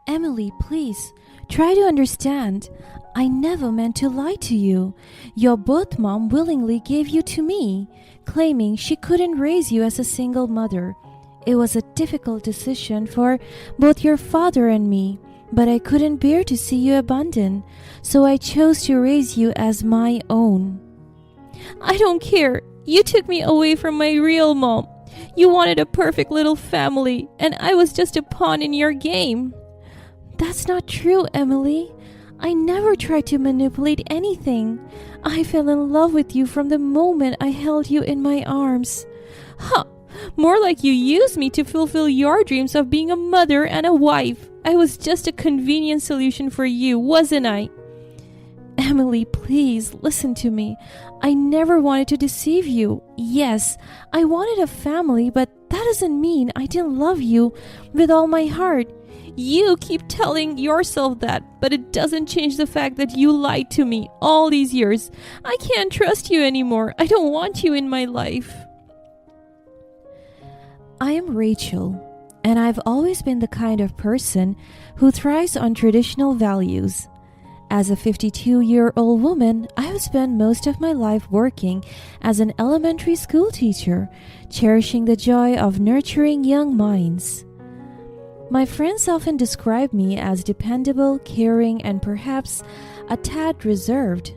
Emily, please, try to understand. I never meant to lie to you. Your birth mom willingly gave you to me, claiming she couldn't raise you as a single mother. It was a difficult decision for both your father and me, but I couldn't bear to see you abandoned, so I chose to raise you as my own. I don't care. You took me away from my real mom. You wanted a perfect little family, and I was just a pawn in your game. That's not true, Emily. I never tried to manipulate anything. I fell in love with you from the moment I held you in my arms. Huh! More like you used me to fulfill your dreams of being a mother and a wife. I was just a convenient solution for you, wasn't I? Emily, please listen to me. I never wanted to deceive you. Yes, I wanted a family, but that doesn't mean I didn't love you with all my heart. You keep telling yourself that, but it doesn't change the fact that you lied to me all these years. I can't trust you anymore. I don't want you in my life. I am Rachel, and I've always been the kind of person who thrives on traditional values. As a 52-year-old woman, I have spent most of my life working as an elementary school teacher, cherishing the joy of nurturing young minds. My friends often describe me as dependable, caring, and perhaps a tad reserved.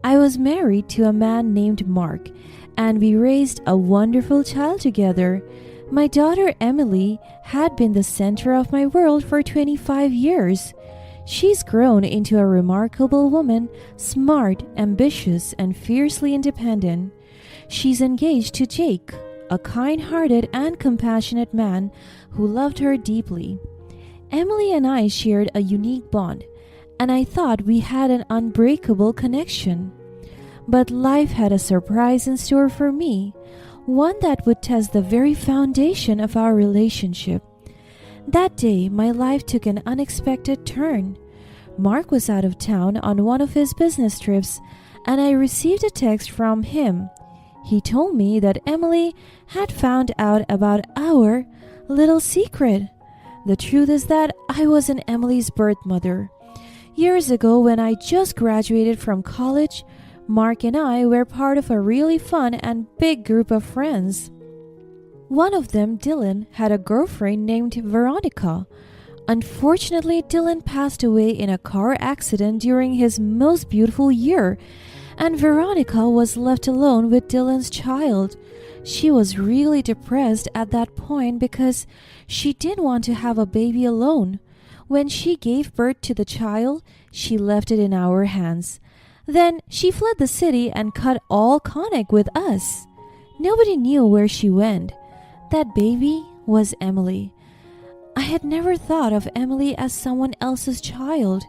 I was married to a man named Mark, and we raised a wonderful child together. My daughter Emily had been the center of my world for 25 years. She's grown into a remarkable woman, smart, ambitious, and fiercely independent. She's engaged to Jake, a kind-hearted and compassionate man who loved her deeply. Emily and I shared a unique bond, and I thought we had an unbreakable connection. But life had a surprise in store for me, one that would test the very foundation of our relationship. That day, my life took an unexpected turn. Mark was out of town on one of his business trips, and I received a text from him. He told me that Emily had found out about our little secret. The truth is that I wasn't Emily's birth mother. Years ago, when I just graduated from college, Mark and I were part of a really fun and big group of friends. One of them, Dylan, had a girlfriend named Veronica. Unfortunately, Dylan passed away in a car accident during his most beautiful year, and Veronica was left alone with Dylan's child. She was really depressed at that point because she didn't want to have a baby alone. When she gave birth to the child, she left it in our hands. Then she fled the city and cut all contact with us. Nobody knew where she went. That baby was Emily. I had never thought of Emily as someone else's child.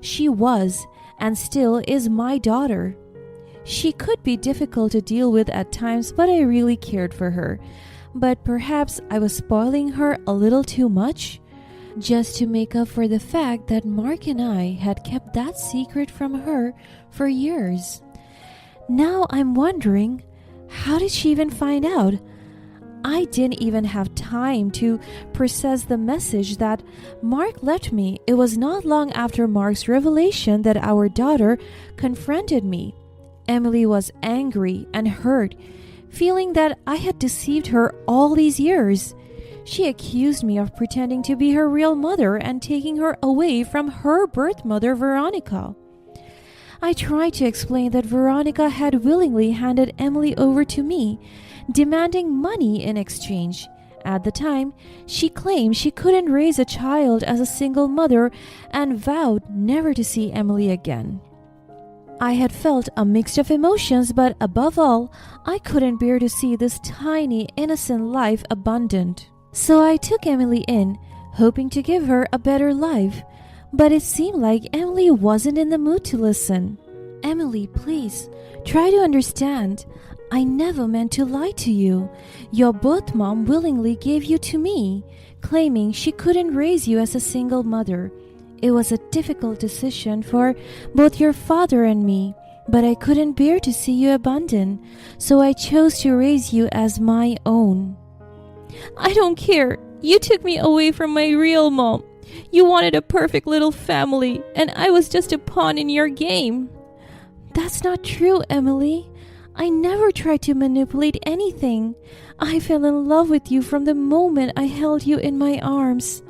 She was, and still is, my daughter. She could be difficult to deal with at times, but I really cared for her. But perhaps I was spoiling her a little too much, just to make up for the fact that Mark and I had kept that secret from her for years. Now I'm wondering, how did she even find out? I didn't even have time to process the message that Mark left me. It was not long after Mark's revelation that our daughter confronted me. Emily was angry and hurt, feeling that I had deceived her all these years. She accused me of pretending to be her real mother and taking her away from her birth mother, Veronica. I tried to explain that Veronica had willingly handed Emily over to me, demanding money in exchange. At the time, she claimed she couldn't raise a child as a single mother and vowed never to see Emily again. I had felt a mix of emotions, but above all, I couldn't bear to see this tiny, innocent life abandoned. So I took Emily in, hoping to give her a better life. But it seemed like Emily wasn't in the mood to listen. Emily, please, try to understand. I never meant to lie to you. Your birth mom willingly gave you to me, claiming she couldn't raise you as a single mother. It was a difficult decision for both your father and me, but I couldn't bear to see you abandoned, so I chose to raise you as my own. I don't care. You took me away from my real mom. You wanted a perfect little family, and I was just a pawn in your game. That's not true, Emily. I never tried to manipulate anything. I fell in love with you from the moment I held you in my arms.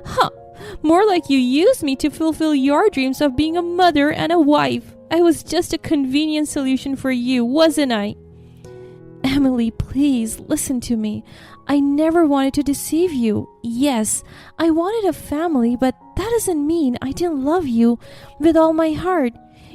Huh! More like you used me to fulfill your dreams of being a mother and a wife. I was just a convenient solution for you, wasn't I? Emily, please listen to me. I never wanted to deceive you. Yes, I wanted a family, but that doesn't mean I didn't love you with all my heart.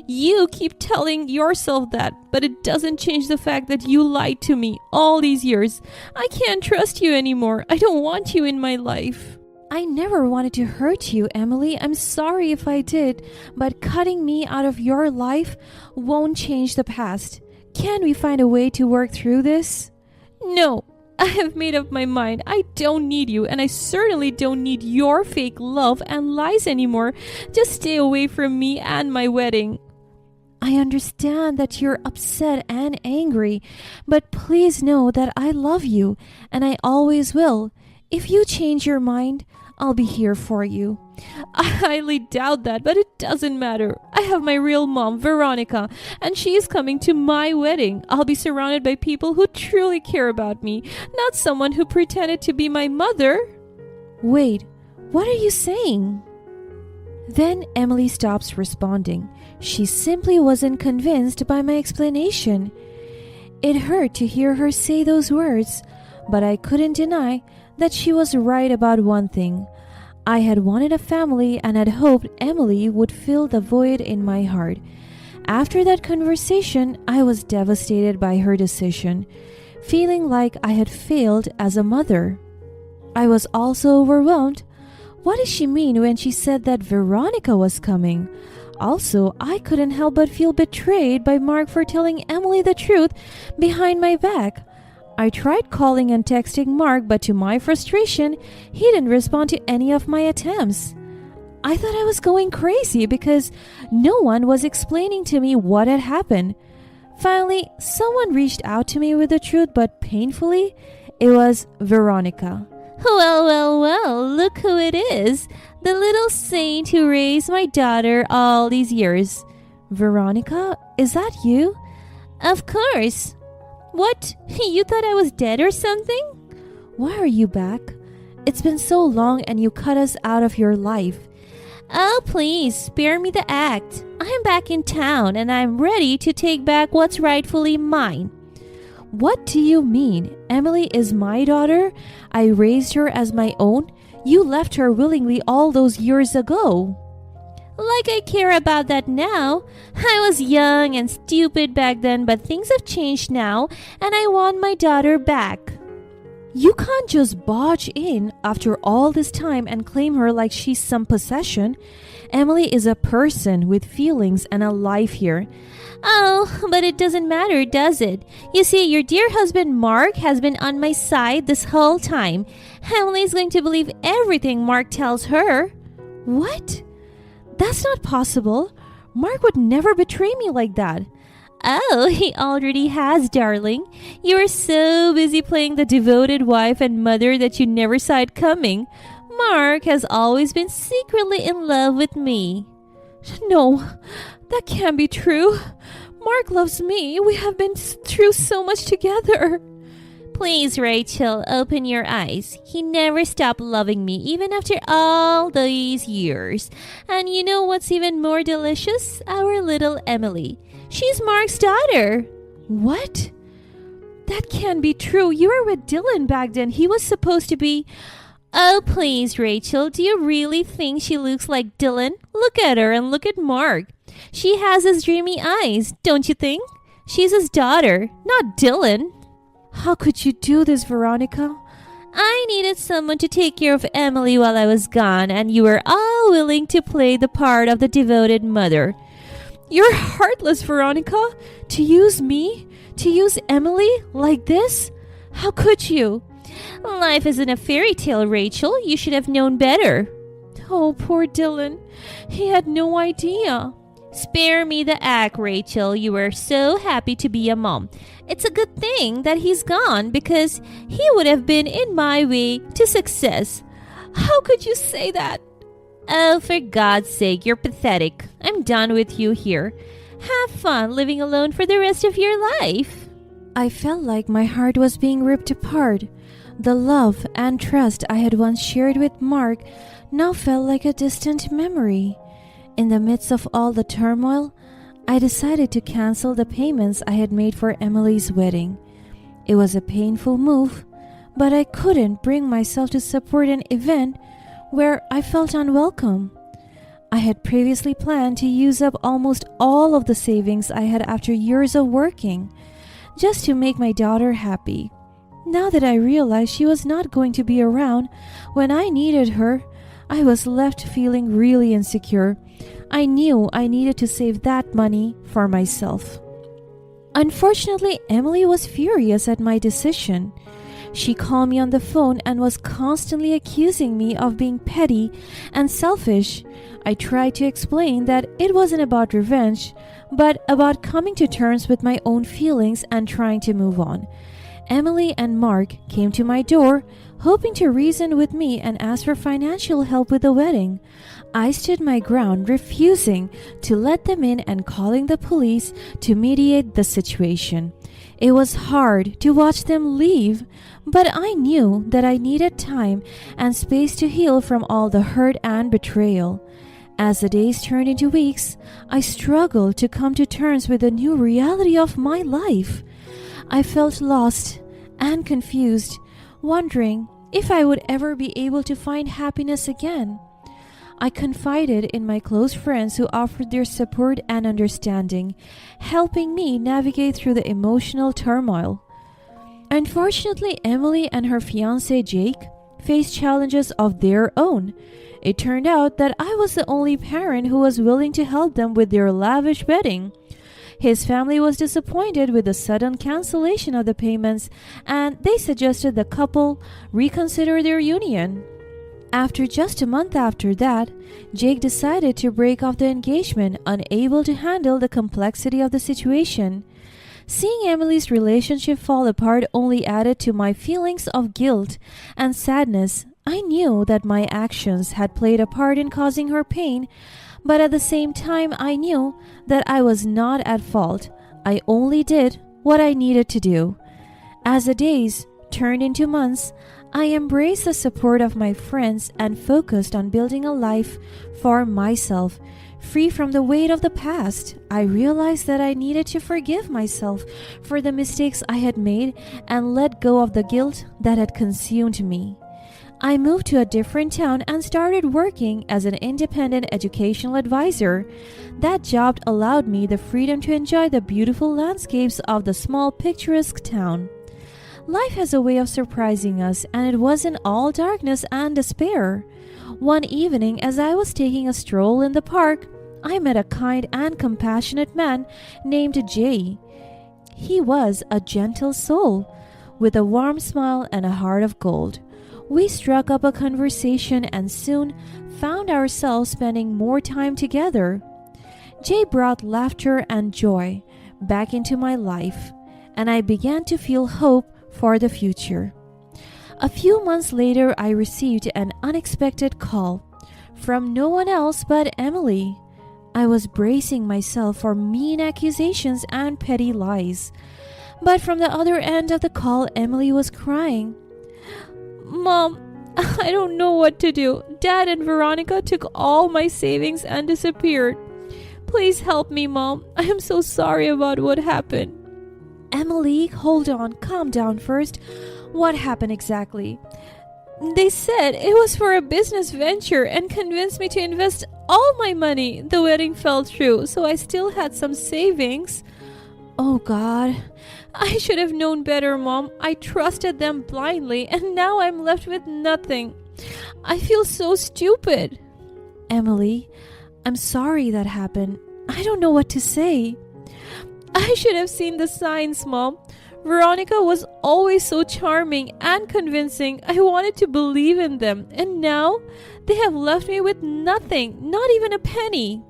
You keep telling yourself that, but it doesn't change the fact that you lied to me all these years. I can't trust you anymore. I don't want you in my life. I never wanted to hurt you, Emily. I'm sorry if I did, but cutting me out of your life won't change the past. Can't we find a way to work through this? No, I have made up my mind. I don't need you, and I certainly don't need your fake love and lies anymore. Just stay away from me and my wedding. I understand that you're upset and angry, but please know that I love you, and I always will. If you change your mind, I'll be here for you. I highly doubt that, but it doesn't matter. I have my real mom, Veronica, and she is coming to my wedding. I'll be surrounded by people who truly care about me, not someone who pretended to be my mother. Wait, what are you saying? Then Emily stops responding. She simply wasn't convinced by my explanation. It hurt to hear her say those words, but I couldn't deny that she was right about one thing. I had wanted a family and had hoped Emily would fill the void in my heart. After that conversation, I was devastated by her decision, feeling like I had failed as a mother. I was also overwhelmed. What did she mean when she said that Veronica was coming? Also, I couldn't help but feel betrayed by Mark for telling Emily the truth behind my back. I tried calling and texting Mark, but to my frustration, he didn't respond to any of my attempts. I thought I was going crazy because no one was explaining to me what had happened. Finally, someone reached out to me with the truth, but painfully, it was Veronica. Well, look who it is. The little saint who raised my daughter all these years. Veronica, is that you? Of course. What? You thought I was dead or something? Why are you back? It's been so long and you cut us out of your life. Oh, please, spare me the act. I'm back in town and I'm ready to take back what's rightfully mine. What do you mean? Emily is my daughter. I raised her as my own. You left her willingly all those years ago. Like I care about that now. I was young and stupid back then, but things have changed now, and I want my daughter back. You can't just barge in after all this time and claim her like she's some possession. Emily is a person with feelings and a life here. Oh, but it doesn't matter, does it? You see, your dear husband Mark has been on my side this whole time. Emily's going to believe everything Mark tells her. What? That's not possible. Mark would never betray me like that. Oh, he already has, darling. You were so busy playing the devoted wife and mother that you never saw it coming. Mark has always been secretly in love with me. No, that can't be true. Mark loves me. We have been through so much together. Please, Rachel, open your eyes. He never stopped loving me, even after all these years. And you know what's even more delicious? Our little Emily. She's Mark's daughter. What? That can't be true. You were with Dylan back then. He was supposed to be... Oh, please, Rachel. Do you really think she looks like Dylan? Look at her and look at Mark. She has his dreamy eyes, don't you think? She's his daughter, not Dylan. How could you do this, Veronica? I needed someone to take care of Emily while I was gone, and you were all willing to play the part of the devoted mother. You're heartless, Veronica. To use me? To use Emily like this? How could you? Life isn't a fairy tale, Rachel. You should have known better. Oh, poor Dylan. He had no idea. Spare me the act, Rachel. You were so happy to be a mom. It's a good thing that he's gone because he would have been in my way to success. How could you say that? Oh, for God's sake, you're pathetic. I'm done with you here. Have fun living alone for the rest of your life. I felt like my heart was being ripped apart. The love and trust I had once shared with Mark now felt like a distant memory. In the midst of all the turmoil, I decided to cancel the payments I had made for Emily's wedding. It was a painful move, but I couldn't bring myself to support an event where I felt unwelcome. I had previously planned to use up almost all of the savings I had after years of working, just to make my daughter happy. Now that I realized she was not going to be around when I needed her, I was left feeling really insecure. I knew I needed to save that money for myself. Unfortunately, Emily was furious at my decision. She called me on the phone and was constantly accusing me of being petty and selfish. I tried to explain that it wasn't about revenge, but about coming to terms with my own feelings and trying to move on. Emily and Mark came to my door, hoping to reason with me and ask for financial help with the wedding. I stood my ground, refusing to let them in and calling the police to mediate the situation. It was hard to watch them leave, but I knew that I needed time and space to heal from all the hurt and betrayal. As the days turned into weeks, I struggled to come to terms with the new reality of my life. I felt lost and confused, wondering if I would ever be able to find happiness again. I confided in my close friends who offered their support and understanding, helping me navigate through the emotional turmoil. Unfortunately, Emily and her fiancé Jake faced challenges of their own. It turned out that I was the only parent who was willing to help them with their lavish wedding. His family was disappointed with the sudden cancellation of the payments, and they suggested the couple reconsider their union. After just a month after that, Jake decided to break off the engagement, unable to handle the complexity of the situation. Seeing Emily's relationship fall apart only added to my feelings of guilt and sadness. I knew that my actions had played a part in causing her pain, but at the same time I knew that I was not at fault. I only did what I needed to do. As the days turned into months, I embraced the support of my friends and focused on building a life for myself, free from the weight of the past. I realized that I needed to forgive myself for the mistakes I had made and let go of the guilt that had consumed me. I moved to a different town and started working as an independent educational advisor. That job allowed me the freedom to enjoy the beautiful landscapes of the small, picturesque town. Life has a way of surprising us, and it wasn't all darkness and despair. One evening, as I was taking a stroll in the park, I met a kind and compassionate man named Jay. He was a gentle soul, with a warm smile and a heart of gold. We struck up a conversation and soon found ourselves spending more time together. Jay brought laughter and joy back into my life, and I began to feel hope for the future. A few months later, I received an unexpected call from no one else but Emily. I was bracing myself for mean accusations and petty lies. But from the other end of the call, Emily was crying. "Mom, I don't know what to do. Dad and Veronica took all my savings and disappeared. Please help me, Mom. I am so sorry about what happened." "Emily, hold on. Calm down first. What happened exactly?" "They said it was for a business venture and convinced me to invest all my money. The wedding fell through, so I still had some savings." "Oh God, I should have known better, Mom. I trusted them blindly, and now I'm left with nothing. I feel so stupid." "Emily, I'm sorry that happened. I don't know what to say." "I should have seen the signs, Mom. Veronica was always so charming and convincing. I wanted to believe in them, and now they have left me with nothing, not even a penny."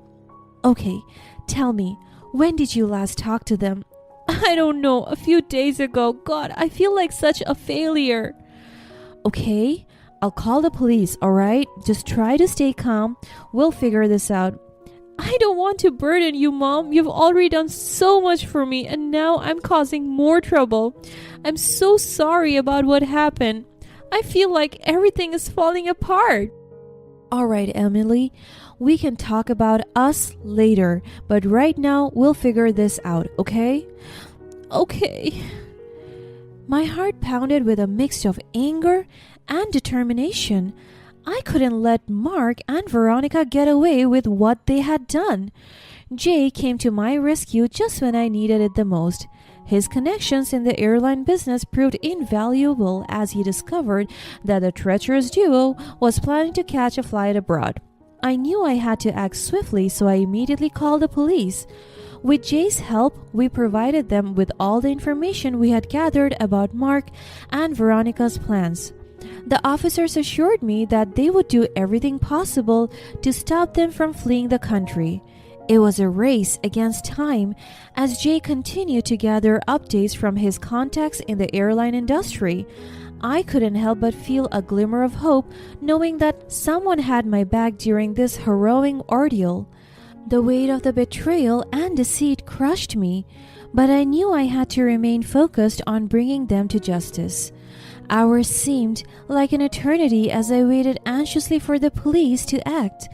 "Okay, tell me, when did you last talk to them?" "I don't know, a few days ago. God, I feel like such a failure." "Okay, I'll call the police, alright? Just try to stay calm. We'll figure this out. I don't want to burden you, Mom. You've already done so much for me, and now I'm causing more trouble. I'm so sorry about what happened. I feel like everything is falling apart. Alright, Emily. We can talk about us later, but right now we'll figure this out, okay? Okay. My heart pounded with a mix of anger and determination. I couldn't let Mark and Veronica get away with what they had done. Jay came to my rescue just when I needed it the most. His connections in the airline business proved invaluable as he discovered that the treacherous duo was planning to catch a flight abroad. I knew I had to act swiftly, so I immediately called the police. With Jay's help, we provided them with all the information we had gathered about Mark and Veronica's plans. The officers assured me that they would do everything possible to stop them from fleeing the country. It was a race against time as Jay continued to gather updates from his contacts in the airline industry. I couldn't help but feel a glimmer of hope knowing that someone had my back during this harrowing ordeal. The weight of the betrayal and deceit crushed me, but I knew I had to remain focused on bringing them to justice. Hours seemed like an eternity as I waited anxiously for the police to act.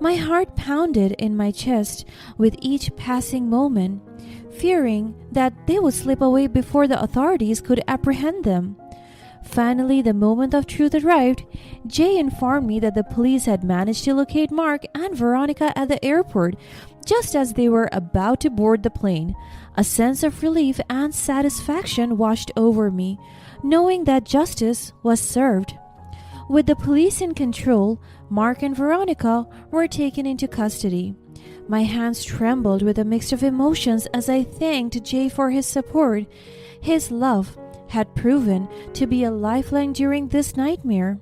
My heart pounded in my chest with each passing moment, fearing that they would slip away before the authorities could apprehend them. Finally, the moment of truth arrived. Jay informed me that the police had managed to locate Mark and Veronica at the airport just as they were about to board the plane. A sense of relief and satisfaction washed over me, knowing that justice was served. With the police in control, Mark and Veronica were taken into custody. My hands trembled with a mix of emotions as I thanked Jay for his support. His love had proven to be a lifeline during this nightmare.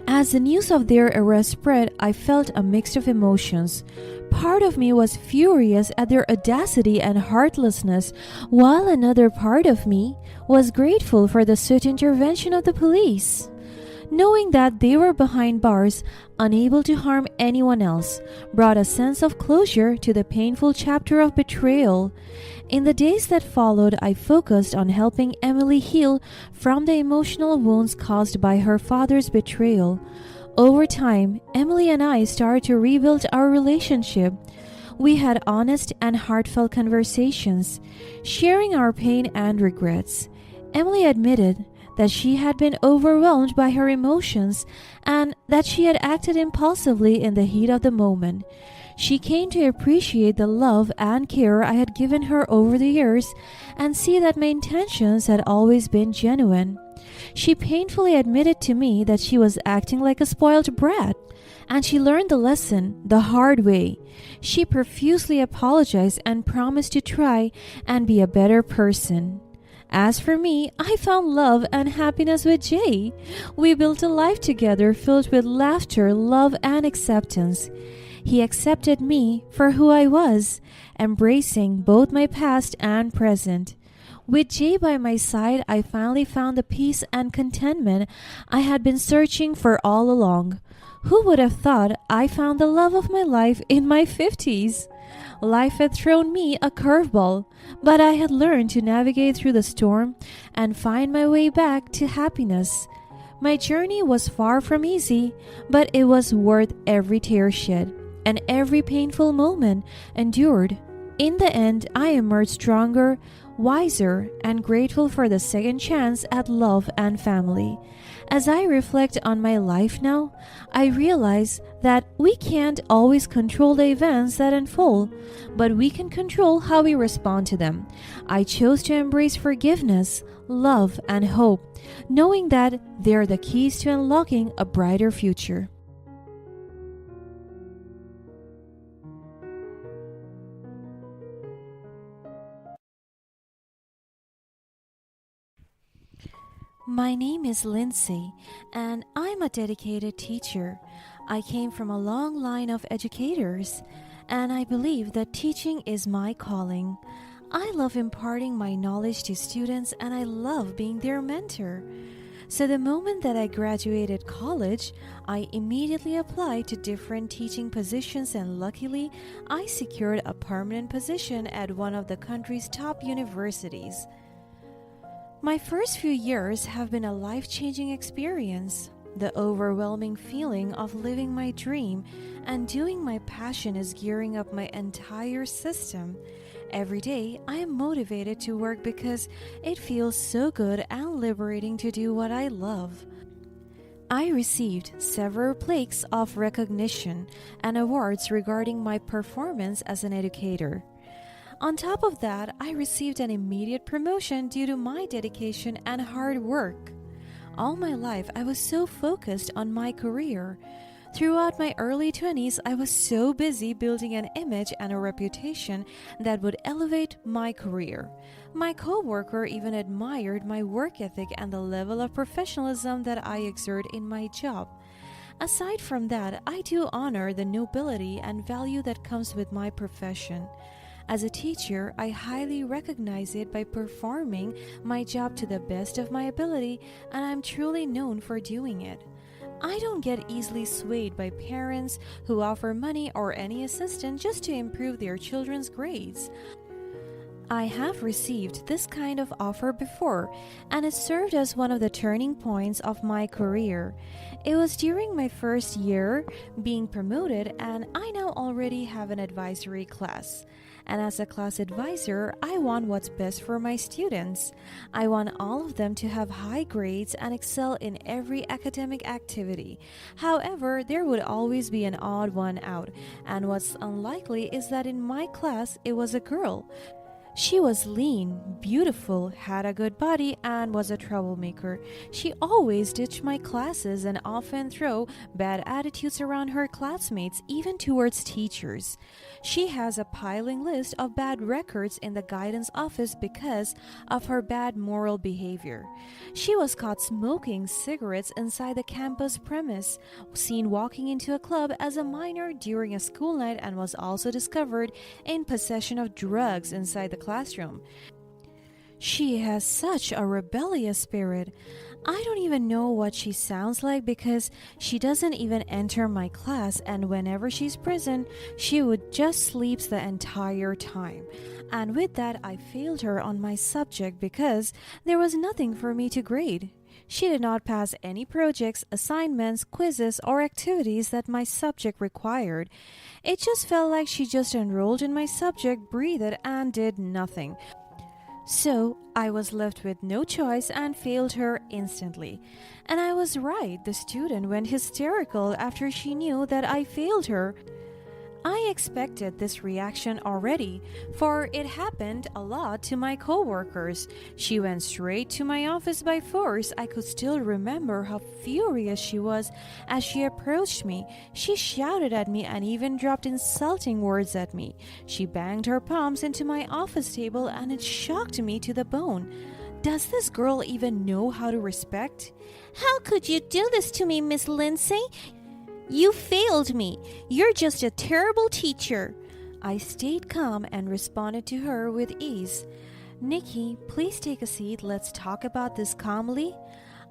As the news of their arrest spread, I felt a mix of emotions. Part of me was furious at their audacity and heartlessness, while another part of me was grateful for the swift intervention of the police. Knowing that they were behind bars, unable to harm anyone else, brought a sense of closure to the painful chapter of betrayal. In the days that followed, I focused on helping Emily heal from the emotional wounds caused by her father's betrayal. Over time, Emily and I started to rebuild our relationship. We had honest and heartfelt conversations, sharing our pain and regrets. Emily admitted that she had been overwhelmed by her emotions and that she had acted impulsively in the heat of the moment. She came to appreciate the love and care I had given her over the years and see that my intentions had always been genuine. She painfully admitted to me that she was acting like a spoiled brat, and she learned the lesson the hard way. She profusely apologized and promised to try and be a better person. As for me, I found love and happiness with Jay. We built a life together filled with laughter, love, and acceptance. He accepted me for who I was, embracing both my past and present. With Jay by my side, I finally found the peace and contentment I had been searching for all along. Who would have thought I found the love of my life in my 50s? Life had thrown me a curveball, but I had learned to navigate through the storm and find my way back to happiness. My journey was far from easy, but it was worth every tear shed and every painful moment endured. In the end, I emerged stronger, wiser, and grateful for the second chance at love and family. As I reflect on my life now, I realize that we can't always control the events that unfold, but we can control how we respond to them. I chose to embrace forgiveness, love, and hope, knowing that they're the keys to unlocking a brighter future. My name is Lindsay, and I'm a dedicated teacher. I came from a long line of educators, and I believe that teaching is my calling. I love imparting my knowledge to students, and I love being their mentor. So the moment that I graduated college, I immediately applied to different teaching positions, and luckily, I secured a permanent position at one of the country's top universities. My first few years have been a life-changing experience. The overwhelming feeling of living my dream and doing my passion is gearing up my entire system. Every day, I am motivated to work because it feels so good and liberating to do what I love. I received several plaques of recognition and awards regarding my performance as an educator. On top of that, I received an immediate promotion due to my dedication and hard work. All my life, I was so focused on my career. Throughout my early 20s, I was so busy building an image and a reputation that would elevate my career. My coworker even admired my work ethic and the level of professionalism that I exert in my job. Aside from that, I do honor the nobility and value that comes with my profession. As a teacher, I highly recognize it by performing my job to the best of my ability, and I'm truly known for doing it. I don't get easily swayed by parents who offer money or any assistance just to improve their children's grades. I have received this kind of offer before, and it served as one of the turning points of my career. It was during my first year being promoted, and I now already have an advisory class. And as a class advisor, I want what's best for my students. I want all of them to have high grades and excel in every academic activity. However, there would always be an odd one out, and what's unlikely is that in my class it was a girl. She was lean, beautiful, had a good body, and was a troublemaker. She always ditched my classes and often threw bad attitudes around her classmates, even towards teachers. She has a piling list of bad records in the guidance office because of her bad moral behavior. She was caught smoking cigarettes inside the campus premise, seen walking into a club as a minor during a school night, and was also discovered in possession of drugs inside the classroom. She has such a rebellious spirit. I don't even know what she sounds like because she doesn't even enter my class, and whenever she's present, she would just sleeps the entire time. And with that, I failed her on my subject because there was nothing for me to grade. She did not pass any projects, assignments, quizzes, or activities that my subject required. It just felt like she just enrolled in my subject, breathed, and did nothing. So I was left with no choice and failed her instantly. And I was right, the student went hysterical after she knew that I failed her. I expected this reaction already, for it happened a lot to my coworkers. She went straight to my office by force. I could still remember how furious she was as she approached me. She shouted at me and even dropped insulting words at me. She banged her palms into my office table, and it shocked me to the bone. Does this girl even know how to respect? How could you do this to me, Miss Lindsay? You failed me. You're just a terrible teacher. I stayed calm and responded to her with ease. Nikki, please take a seat. Let's talk about this calmly.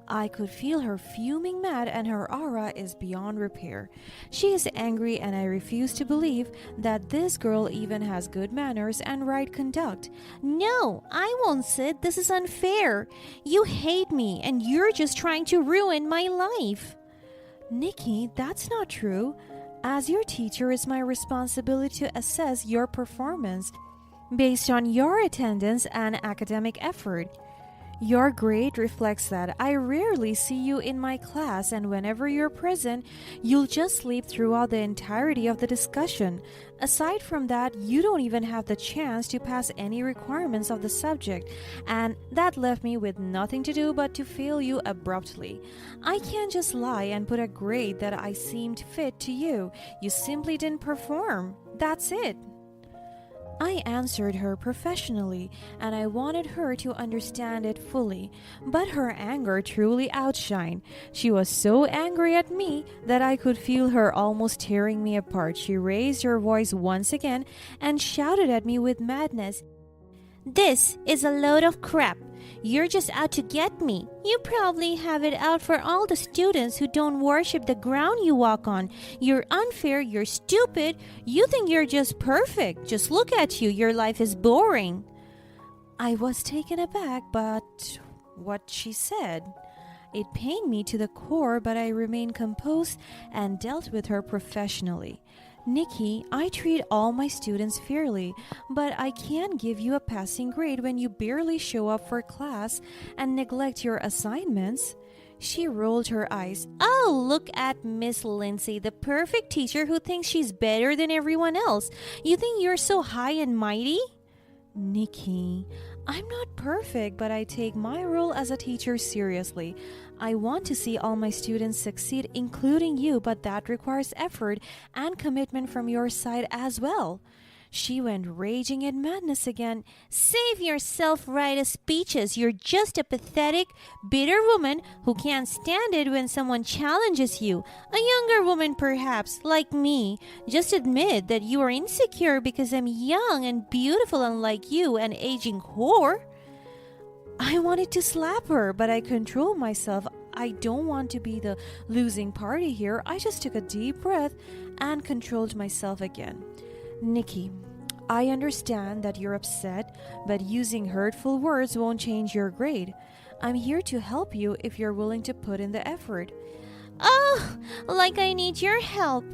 I could feel her fuming mad, and her aura is beyond repair. She is angry, and I refuse to believe that this girl even has good manners and right conduct. No, I won't sit. This is unfair. You hate me, and you're just trying to ruin my life. Nikki, that's not true. As your teacher, it's my responsibility to assess your performance based on your attendance and academic effort. Your grade reflects that. I rarely see you in my class, and whenever you're present, you'll just sleep throughout the entirety of the discussion. Aside from that, you don't even have the chance to pass any requirements of the subject, and that left me with nothing to do but to fail you abruptly. I can't just lie and put a grade that I seemed fit to you. You simply didn't perform. That's it. I answered her professionally, and I wanted her to understand it fully, but her anger truly outshined. She was so angry at me that I could feel her almost tearing me apart. She raised her voice once again and shouted at me with madness. This is a load of crap. You're just out to get me. You probably have it out for all the students who don't worship the ground you walk on. You're unfair, you're stupid, you think you're just perfect. Just look at you, your life is boring. I was taken aback by what she said. It pained me to the core, but I remained composed and dealt with her professionally. Nikki, I treat all my students fairly, but I can't give you a passing grade when you barely show up for class and neglect your assignments. She rolled her eyes. Oh, look at Miss Lindsay, the perfect teacher who thinks she's better than everyone else. You think you're so high and mighty? Nikki, I'm not perfect, but I take my role as a teacher seriously. I want to see all my students succeed, including you, but that requires effort and commitment from your side as well. She went raging in madness again. Save your self-righteous speeches. You're just a pathetic, bitter woman who can't stand it when someone challenges you. A younger woman, perhaps, like me. Just admit that you are insecure because I'm young and beautiful unlike you, an aging whore. I wanted to slap her, but I controlled myself. I don't want to be the losing party here. I just took a deep breath and controlled myself again. Nikki, I understand that you're upset, but using hurtful words won't change your grade. I'm here to help you if you're willing to put in the effort. Oh, like I need your help.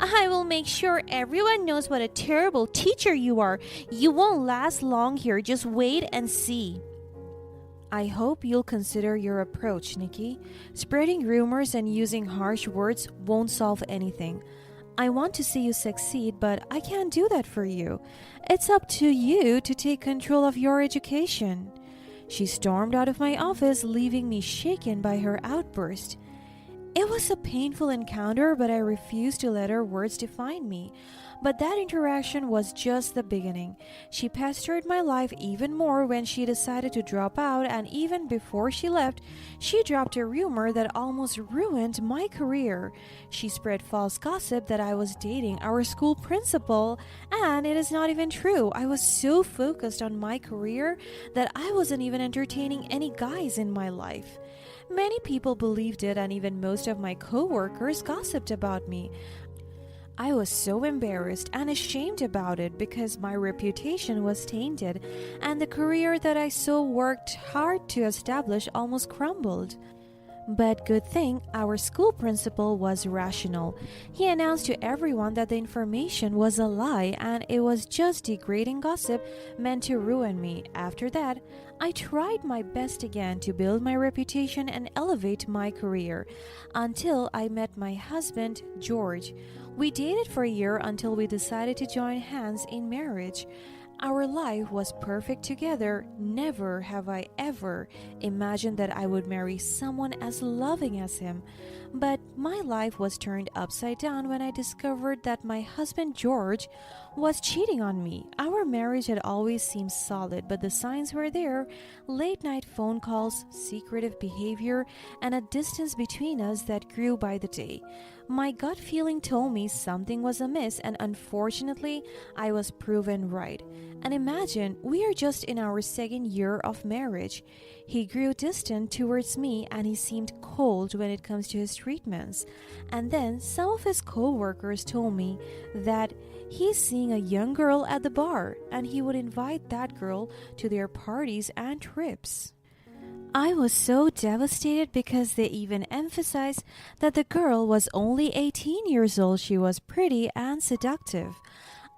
I will make sure everyone knows what a terrible teacher you are. You won't last long here. Just wait and see. I hope you'll consider your approach, Nikki. Spreading rumors and using harsh words won't solve anything. I want to see you succeed, but I can't do that for you. It's up to you to take control of your education. She stormed out of my office, leaving me shaken by her outburst. It was a painful encounter, but I refused to let her words define me. But that interaction was just the beginning. She pestered my life even more when she decided to drop out, and even before she left, she dropped a rumor that almost ruined my career. She spread false gossip that I was dating our school principal, and it is not even true. I was so focused on my career that I wasn't even entertaining any guys in my life. Many people believed it, and even most of my co-workers gossiped about me. I was so embarrassed and ashamed about it because my reputation was tainted and the career that I so worked hard to establish almost crumbled. But good thing our school principal was rational. He announced to everyone that the information was a lie and it was just degrading gossip meant to ruin me. After that, I tried my best again to build my reputation and elevate my career until I met my husband, George. We dated for a year until we decided to join hands in marriage. Our life was perfect together. Never have I ever imagined that I would marry someone as loving as him. But my life was turned upside down when I discovered that my husband George was cheating on me. Our marriage had always seemed solid, but the signs were there. Late night phone calls, secretive behavior, and a distance between us that grew by the day. My gut feeling told me something was amiss, and unfortunately, I was proven right. And imagine, we are just in our second year of marriage. He grew distant towards me and he seemed cold when it comes to his treatments. And then some of his co-workers told me that he's seeing a young girl at the bar and he would invite that girl to their parties and trips. I was so devastated because they even emphasized that the girl was only 18 years old. She was pretty and seductive.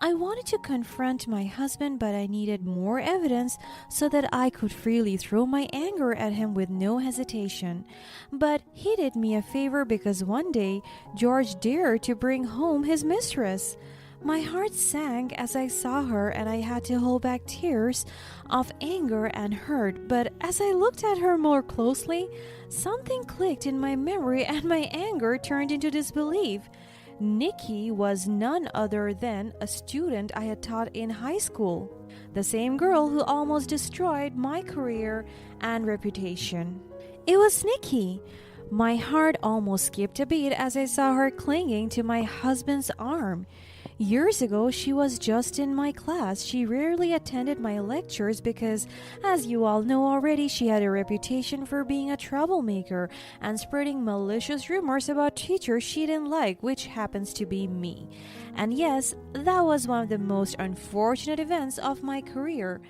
I wanted to confront my husband, but I needed more evidence so that I could freely throw my anger at him with no hesitation. But he did me a favor because one day George dared to bring home his mistress. My heart sank as I saw her and I had to hold back tears of anger and hurt. But as I looked at her more closely, something clicked in my memory and my anger turned into disbelief. Nikki was none other than a student I had taught in high school, the same girl who almost destroyed my career and reputation. It was Nikki. My heart almost skipped a beat as I saw her clinging to my husband's arm. Years ago, she was just in my class. She rarely attended my lectures because, as you all know already, she had a reputation for being a troublemaker and spreading malicious rumors about teachers she didn't like, which happens to be me. And yes, that was one of the most unfortunate events of my career.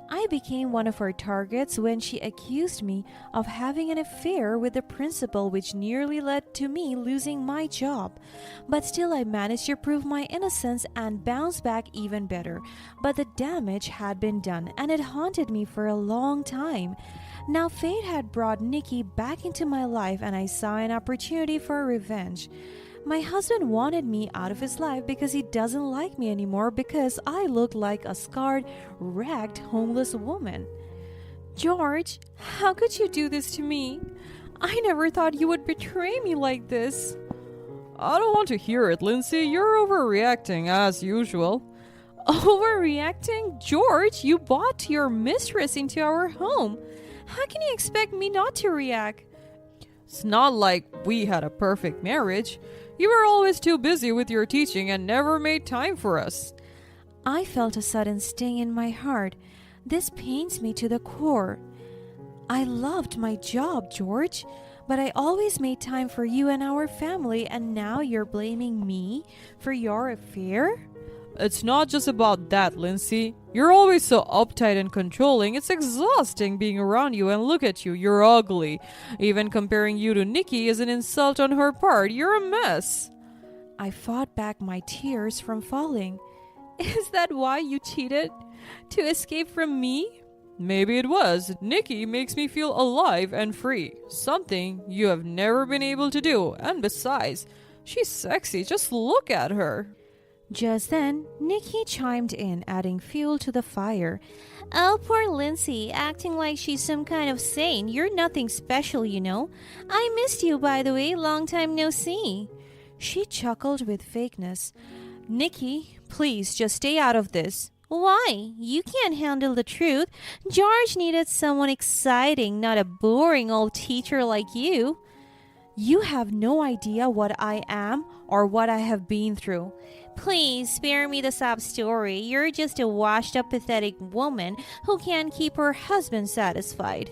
I became one of her targets when she accused me of having an affair with the principal, which nearly led to me losing my job. But still, I managed to prove my innocence and bounce back even better. But the damage had been done, and it haunted me for a long time. Now, fate had brought Nikki back into my life, and I saw an opportunity for revenge. My husband wanted me out of his life because he doesn't like me anymore because I looked like a scarred, wrecked, homeless woman. George, how could you do this to me? I never thought you would betray me like this. I don't want to hear it, Lindsay. You're overreacting as usual. Overreacting? George, you brought your mistress into our home. How can you expect me not to react? It's not like we had a perfect marriage. You were always too busy with your teaching and never made time for us. I felt a sudden sting in my heart. This pains me to the core. I loved my job, George, but I always made time for you and our family, and now you're blaming me for your affair? It's not just about that, Lindsay. You're always so uptight and controlling. It's exhausting being around you, and look at you, you're ugly. Even comparing you to Nikki is an insult on her part. You're a mess. I fought back my tears from falling. Is that why you cheated? To escape from me? Maybe it was. Nikki makes me feel alive and free. Something you have never been able to do. And besides, she's sexy. Just look at her. Just then, Nikki chimed in, adding fuel to the fire. Oh, poor Lindsay, acting like she's some kind of saint. You're nothing special, you know. I missed you, by the way. Long time no see. She chuckled with fakeness. Nikki, please just stay out of this. Why? You can't handle the truth. George needed someone exciting, not a boring old teacher like you. You have no idea what I am or what I have been through. Please spare me the sob story. You're just a washed-up, pathetic woman who can't keep her husband satisfied.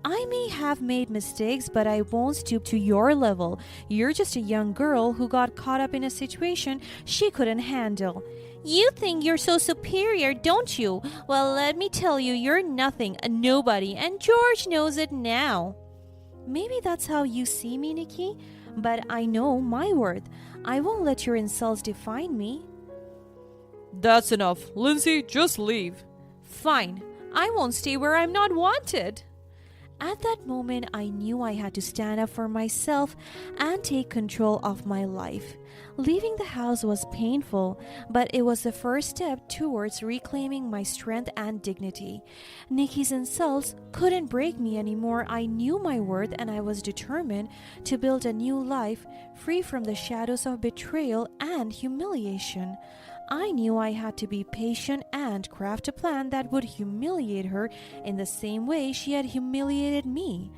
I may have made mistakes, but I won't stoop to your level. You're just a young girl who got caught up in a situation she couldn't handle. You think you're so superior, don't you? Well, let me tell you, you're nothing, a nobody, and George knows it now. Maybe that's how you see me, Nikki, but I know my worth. I won't let your insults define me. That's enough. Lindsay, just leave. Fine. I won't stay where I'm not wanted. At that moment, I knew I had to stand up for myself and take control of my life. Leaving the house was painful, but it was the first step towards reclaiming my strength and dignity. Nikki's insults couldn't break me anymore. I knew my worth, and I was determined to build a new life free from the shadows of betrayal and humiliation. I knew I had to be patient and craft a plan that would humiliate her in the same way she had humiliated me.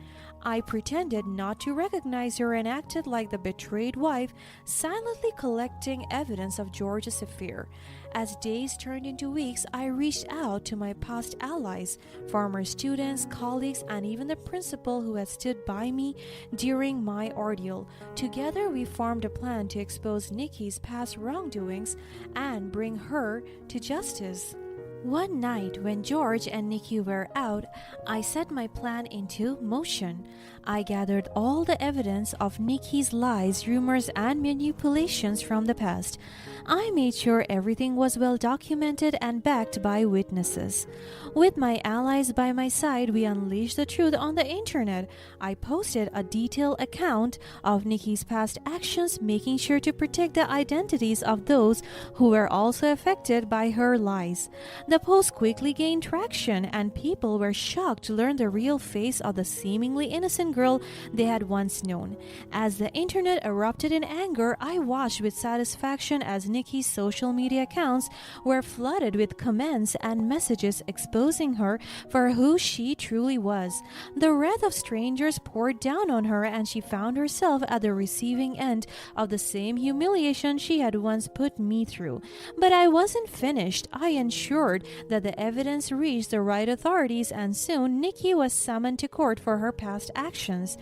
I pretended not to recognize her and acted like the betrayed wife, silently collecting evidence of George's affair. As days turned into weeks, I reached out to my past allies, former students, colleagues, and even the principal who had stood by me during my ordeal. Together, we formed a plan to expose Nikki's past wrongdoings and bring her to justice. One night, when George and Nikki were out, I set my plan into motion. I gathered all the evidence of Nikki's lies, rumors, and manipulations from the past. I made sure everything was well documented and backed by witnesses. With my allies by my side, we unleashed the truth on the internet. I posted a detailed account of Nikki's past actions, making sure to protect the identities of those who were also affected by her lies. The post quickly gained traction, and people were shocked to learn the real face of the seemingly innocent girl they had once known. As the internet erupted in anger, I watched with satisfaction as Nikki's social media accounts were flooded with comments and messages exposing her for who she truly was. The wrath of strangers poured down on her, and she found herself at the receiving end of the same humiliation she had once put me through. But I wasn't finished. I ensured that the evidence reached the right authorities, and soon Nikki was summoned to court for her past actions.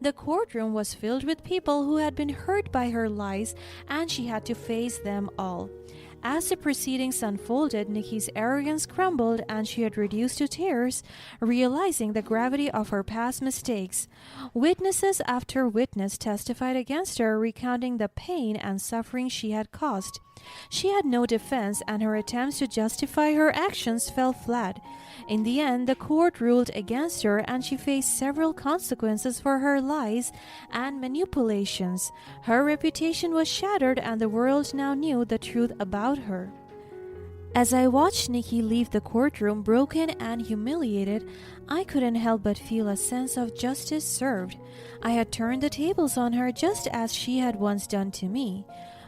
The courtroom was filled with people who had been hurt by her lies, and she had to face them all. As the proceedings unfolded, Nikki's arrogance crumbled and she had reduced to tears, realizing the gravity of her past mistakes. Witnesses after witness testified against her, recounting the pain and suffering she had caused. She had no defense, and her attempts to justify her actions fell flat. In the end, the court ruled against her, and she faced several consequences for her lies and manipulations. Her reputation was shattered, and the world now knew the truth about her. As I watched Nikki leave the courtroom broken and humiliated, I couldn't help but feel a sense of justice served. I had turned the tables on her just as she had once done to me.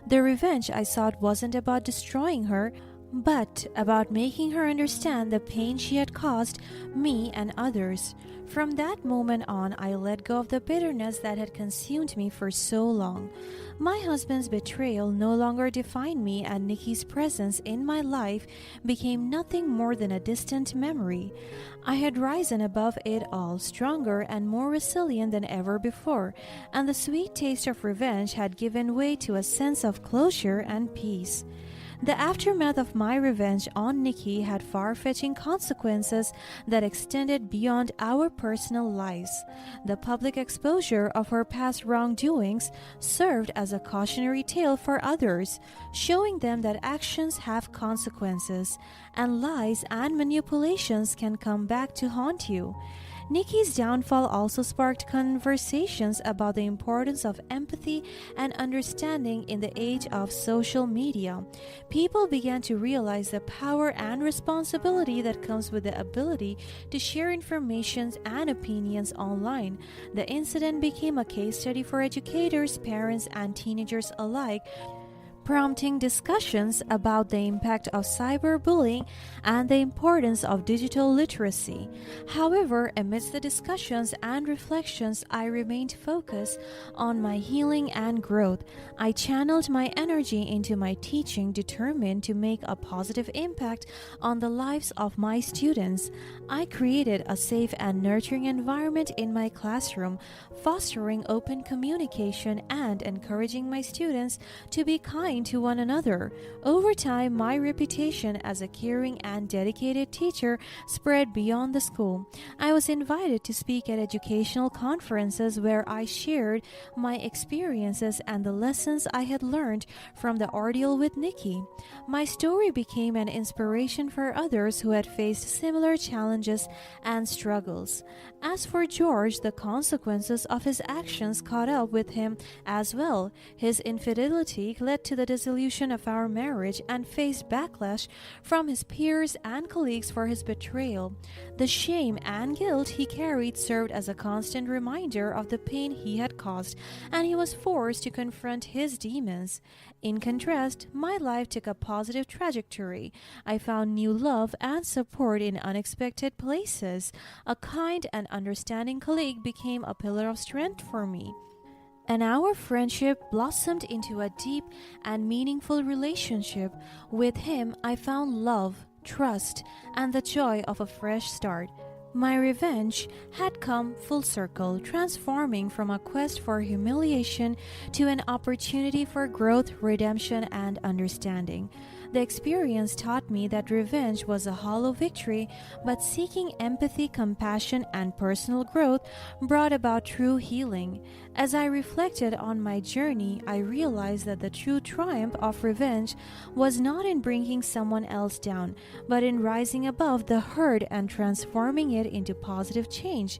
The revenge I sought wasn't about destroying her, but about making her understand the pain she had caused me and others. From that moment on, I let go of the bitterness that had consumed me for so long. My husband's betrayal no longer defined me, and Nikki's presence in my life became nothing more than a distant memory. I had risen above it all, stronger and more resilient than ever before, and the sweet taste of revenge had given way to a sense of closure and peace. The aftermath of my revenge on Nikki had far-reaching consequences that extended beyond our personal lives. The public exposure of her past wrongdoings served as a cautionary tale for others, showing them that actions have consequences, and lies and manipulations can come back to haunt you. Nikki's downfall also sparked conversations about the importance of empathy and understanding in the age of social media. People began to realize the power and responsibility that comes with the ability to share information and opinions online. The incident became a case study for educators, parents, and teenagers alike, prompting discussions about the impact of cyberbullying and the importance of digital literacy. However, amidst the discussions and reflections, I remained focused on my healing and growth. I channeled my energy into my teaching, determined to make a positive impact on the lives of my students. I created a safe and nurturing environment in my classroom, fostering open communication and encouraging my students to be kind to one another. Over time, my reputation as a caring and dedicated teacher spread beyond the school. I was invited to speak at educational conferences where I shared my experiences and the lessons I had learned from the ordeal with Nikki. My story became an inspiration for others who had faced similar challenges and struggles. As for George, the consequences of his actions caught up with him as well. His infidelity led to the dissolution of our marriage and faced backlash from his peers and colleagues for his betrayal. The shame and guilt he carried served as a constant reminder of the pain he had caused, and he was forced to confront his demons. In contrast, my life took a positive trajectory. I found new love and support in unexpected places. A kind and understanding colleague became a pillar of strength for me, and our friendship blossomed into a deep and meaningful relationship. With him, I found love, trust, and the joy of a fresh start. My revenge had come full circle, transforming from a quest for humiliation to an opportunity for growth, redemption, and understanding. The experience taught me that revenge was a hollow victory, but seeking empathy, compassion, and personal growth brought about true healing. As I reflected on my journey, I realized that the true triumph of revenge was not in bringing someone else down, but in rising above the hurt and transforming it into positive change.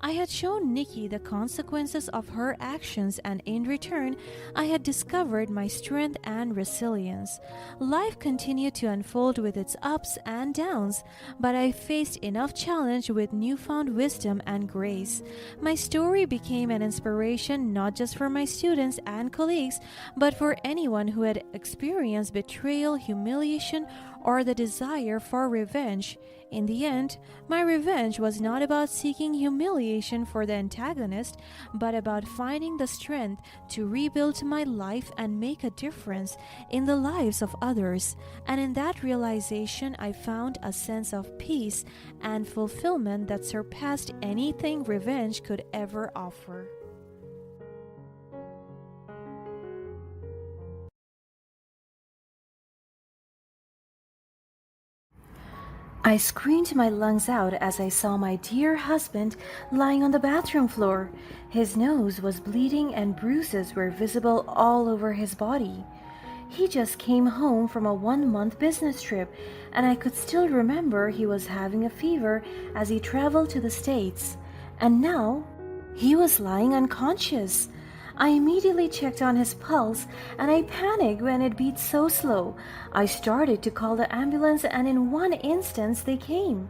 I had shown Nikki the consequences of her actions, and in return, I had discovered my strength and resilience. Life continued to unfold with its ups and downs, but I faced enough challenge with newfound wisdom and grace. My story became an inspiration not just for my students and colleagues, but for anyone who had experienced betrayal, humiliation, or the desire for revenge. In the end, my revenge was not about seeking humiliation for the antagonist, but about finding the strength to rebuild my life and make a difference in the lives of others. And in that realization, I found a sense of peace and fulfillment that surpassed anything revenge could ever offer. I screamed my lungs out as I saw my dear husband lying on the bathroom floor. His nose was bleeding and bruises were visible all over his body. He just came home from a 1-month business trip, and I could still remember he was having a fever as he traveled to the States. And now, he was lying unconscious. I immediately checked on his pulse, and I panicked when it beat so slow. I started to call the ambulance, and in one instance they came.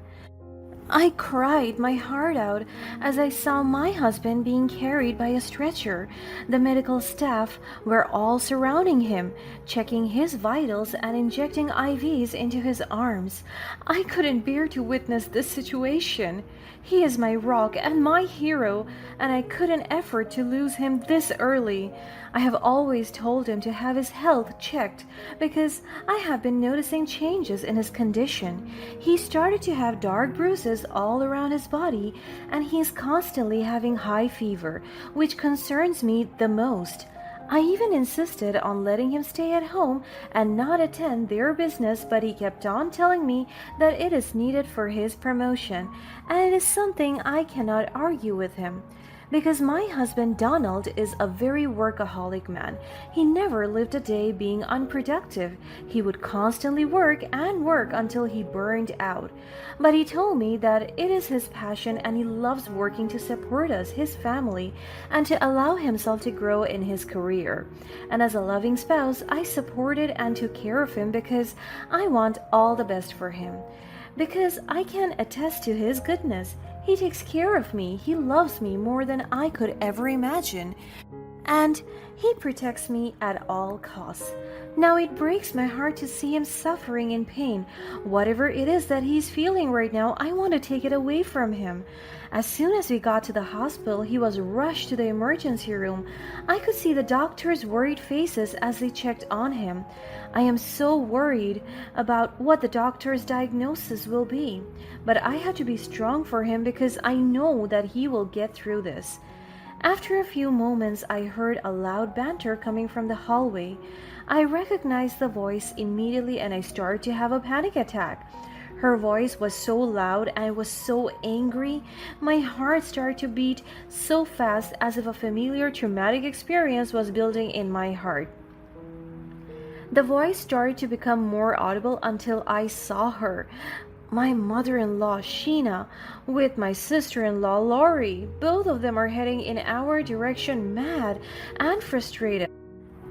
I cried my heart out as I saw my husband being carried by a stretcher. The medical staff were all surrounding him, checking his vitals and injecting IVs into his arms. I couldn't bear to witness this situation. He is my rock and my hero, and I couldn't afford to lose him this early. I have always told him to have his health checked because I have been noticing changes in his condition. He started to have dark bruises all around his body, and he is constantly having high fever, which concerns me the most. I even insisted on letting him stay at home and not attend their business, but he kept on telling me that it is needed for his promotion, and it is something I cannot argue with him. Because my husband Donald is a very workaholic man. He never lived a day being unproductive. He would constantly work and work until he burned out. But he told me that it is his passion and he loves working to support us, his family, and to allow himself to grow in his career. And as a loving spouse, I supported and took care of him because I want all the best for him. Because I can attest to his goodness. He takes care of me. He loves me more than I could ever imagine. And he protects me at all costs. Now it breaks my heart to see him suffering in pain. Whatever it is that he's feeling right now, I want to take it away from him. As soon as we got to the hospital, he was rushed to the emergency room. I could see the doctors' worried faces as they checked on him. I am so worried about what the doctor's diagnosis will be. But I have to be strong for him because I know that he will get through this. After a few moments, I heard a loud banter coming from the hallway. I recognized the voice immediately and I started to have a panic attack. Her voice was so loud and I was so angry. My heart started to beat so fast as if a familiar traumatic experience was building in my heart. The voice started to become more audible until I saw her. My mother-in-law, Sheena, with my sister-in-law, Lori. Both of them are heading in our direction, mad and frustrated.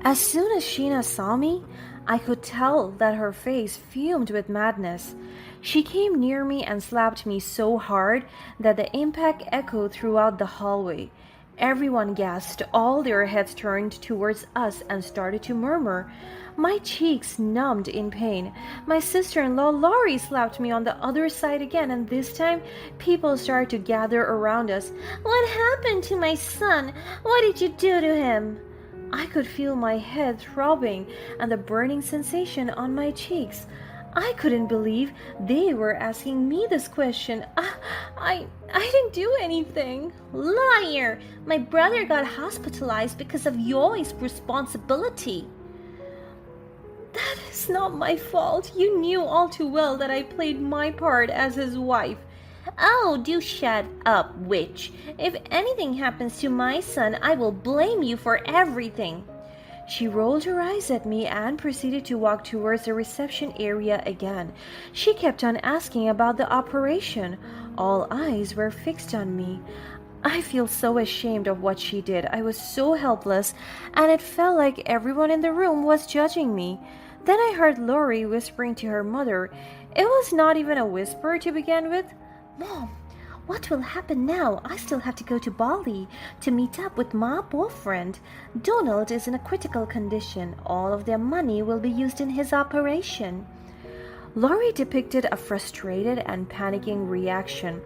As soon as Sheena saw me, I could tell that her face fumed with madness. She came near me and slapped me so hard that the impact echoed throughout the hallway. Everyone gasped, all their heads turned towards us and started to murmur. My cheeks numbed in pain. My sister-in-law Laurie slapped me on the other side again, and this time people started to gather around us. "What happened to my son? What did you do to him?" I could feel my head throbbing and the burning sensation on my cheeks. I couldn't believe they were asking me this question. I didn't do anything. Liar! My brother got hospitalized because of your responsibility. That is not my fault. You knew all too well that I played my part as his wife. Oh, do shut up, witch. If anything happens to my son, I will blame you for everything. She rolled her eyes at me and proceeded to walk towards the reception area again. She kept on asking about the operation. All eyes were fixed on me. I feel so ashamed of what she did. I was so helpless, and it felt like everyone in the room was judging me. Then I heard Lori whispering to her mother. It was not even a whisper to begin with. Mom, what will happen now? I still have to go to Bali to meet up with my boyfriend. Donald is in a critical condition. All of their money will be used in his operation. Laurie depicted a frustrated and panicking reaction.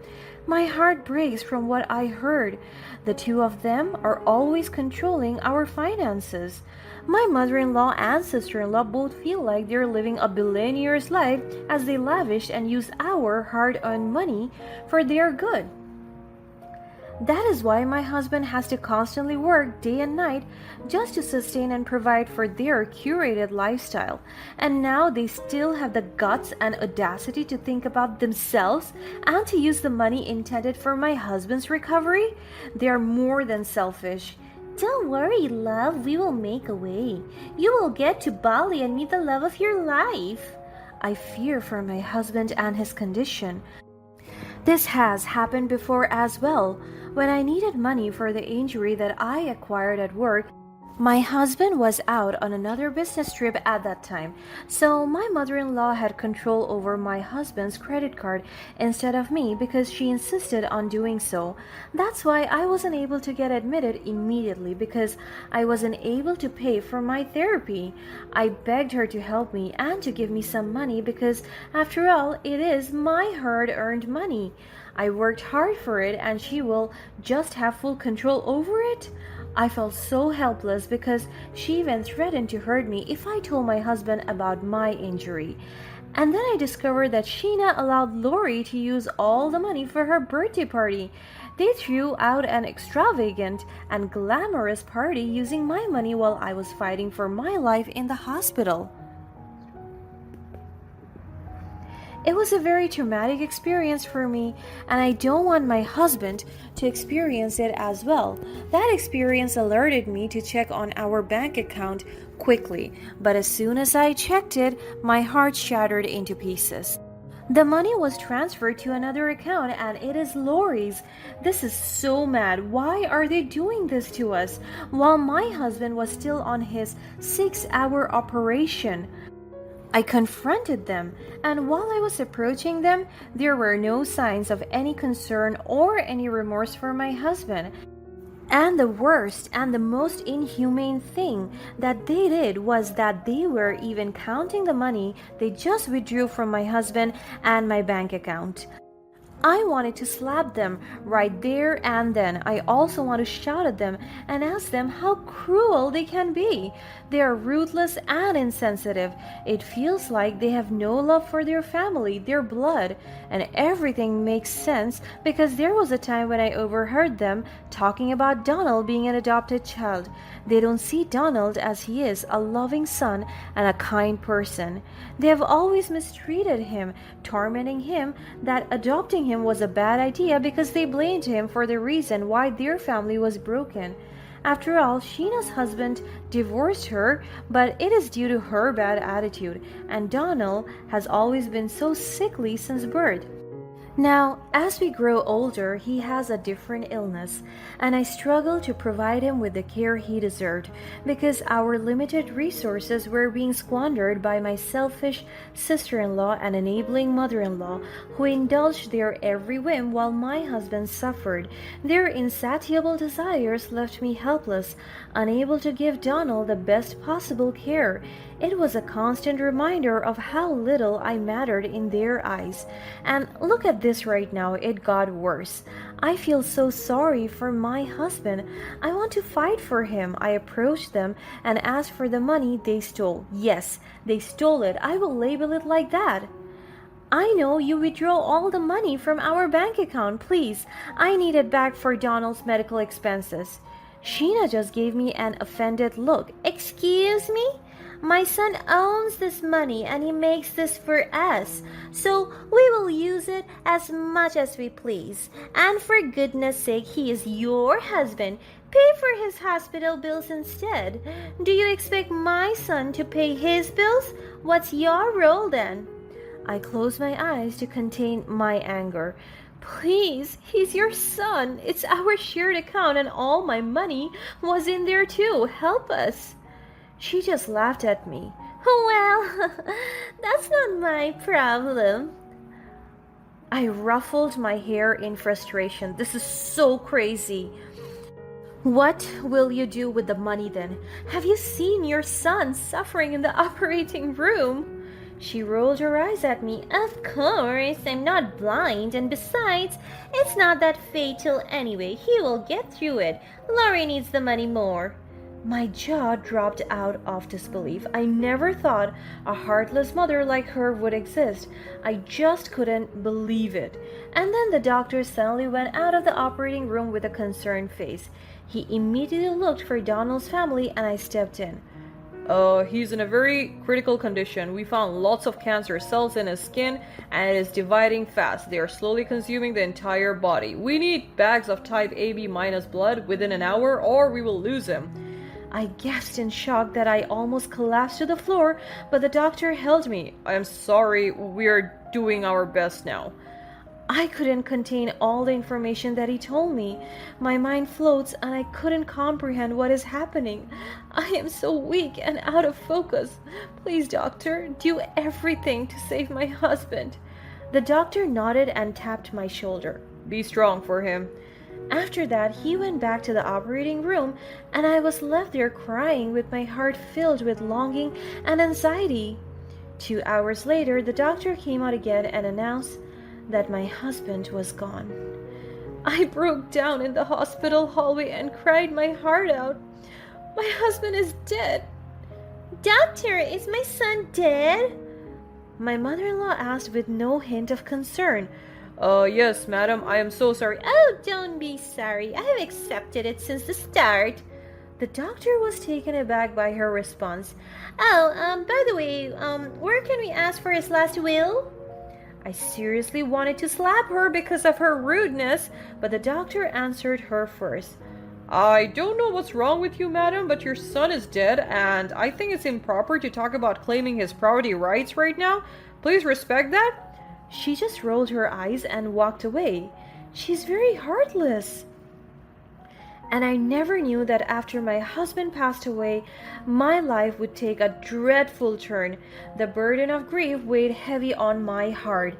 My heart breaks from what I heard. The two of them are always controlling our finances. My mother-in-law and sister-in-law both feel like they're living a billionaire's life as they lavish and use our hard-earned money for their good. That is why my husband has to constantly work day and night just to sustain and provide for their curated lifestyle. And now they still have the guts and audacity to think about themselves and to use the money intended for my husband's recovery? They are more than selfish. Don't worry, love, we will make a way. You will get to Bali and meet the love of your life. I fear for my husband and his condition. This has happened before as well. When I needed money for the injury that I acquired at work, my husband was out on another business trip at that time, so my mother-in-law had control over my husband's credit card instead of me because she insisted on doing so. That's why I wasn't able to get admitted immediately because I wasn't able to pay for my therapy. I begged her to help me and to give me some money because, after all, it is my hard-earned money. I worked hard for it and she will just have full control over it? I felt so helpless because she even threatened to hurt me if I told my husband about my injury. And then I discovered that Sheena allowed Lori to use all the money for her birthday party. They threw out an extravagant and glamorous party using my money while I was fighting for my life in the hospital. It was a very traumatic experience for me, and I don't want my husband to experience it as well. That experience alerted me to check on our bank account quickly, but as soon as I checked it, my heart shattered into pieces. The money was transferred to another account and it is Lori's. This is so mad. Why are they doing this to us while my husband was still on his 6-hour operation? I confronted them, and while I was approaching them, there were no signs of any concern or any remorse for my husband. And the worst and the most inhumane thing that they did was that they were even counting the money they just withdrew from my husband and my bank account. I wanted to slap them right there and then. I also want to shout at them and ask them how cruel they can be. They are ruthless and insensitive. It feels like they have no love for their family, their blood, and everything makes sense because there was a time when I overheard them talking about Donald being an adopted child. They don't see Donald as he is, a loving son and a kind person. They have always mistreated him, tormenting him that adopting him was a bad idea because they blamed him for the reason why their family was broken. After all, Sheena's husband divorced her, but it is due to her bad attitude, and Donald has always been so sickly since birth. Now, as we grow older, he has a different illness, and I struggle to provide him with the care he deserved because our limited resources were being squandered by my selfish sister-in-law and enabling mother-in-law who indulged their every whim while my husband suffered. Their insatiable desires left me helpless, unable to give Donald the best possible care. It was a constant reminder of how little I mattered in their eyes. And look at this right now, it got worse. I feel so sorry for my husband. I want to fight for him. I approached them and asked for the money they stole. Yes, they stole it. I will label it like that. I know you withdraw all the money from our bank account. Please, I need it back for Donald's medical expenses. Sheena just gave me an offended look. Excuse me? My son owns this money and he makes this for us, so we will use it as much as we please. And for goodness sake, he is your husband. Pay for his hospital bills instead. Do you expect my son to pay his bills? What's your role then? I closed my eyes to contain my anger. Please, he's your son. It's our shared account and all my money was in there too. Help us." She just laughed at me. Well, that's not my problem. I ruffled my hair in frustration. This is so crazy. "What will you do with the money then? Have you seen your son suffering in the operating room?" She rolled her eyes at me. Of course, I'm not blind, and besides, it's not that fatal anyway. He will get through it. Laurie needs the money more. My jaw dropped out of disbelief. I never thought a heartless mother like her would exist. I just couldn't believe it. And then the doctor suddenly went out of the operating room with a concerned face. He immediately looked for Donald's family and I stepped in. He's in a very critical condition. We found lots of cancer cells in his skin and it is dividing fast. They are slowly consuming the entire body. We need bags of type AB minus blood within an hour or we will lose him." I gasped in shock that I almost collapsed to the floor, but the doctor held me. "I am sorry, we're doing our best now." I couldn't contain all the information that he told me. My mind floats and I couldn't comprehend what is happening. I am so weak and out of focus. Please, doctor, do everything to save my husband. The doctor nodded and tapped my shoulder. "Be strong for him." After that, he went back to the operating room and I was left there crying with my heart filled with longing and anxiety. 2 hours later, the doctor came out again and announced that my husband was gone. I broke down in the hospital hallway and cried my heart out. My husband is dead. Doctor, is my son dead? My mother-in-law asked with no hint of concern. Yes, madam, I am so sorry. Oh, don't be sorry. I have accepted it since the start. The doctor was taken aback by her response. By the way, where can we ask for his last will? I seriously wanted to slap her because of her rudeness, but the doctor answered her first. "I don't know what's wrong with you, madam, but your son is dead, and I think it's improper to talk about claiming his property rights right now. Please respect that." She just rolled her eyes and walked away. She's very heartless. And I never knew that after my husband passed away, my life would take a dreadful turn. The burden of grief weighed heavy on my heart.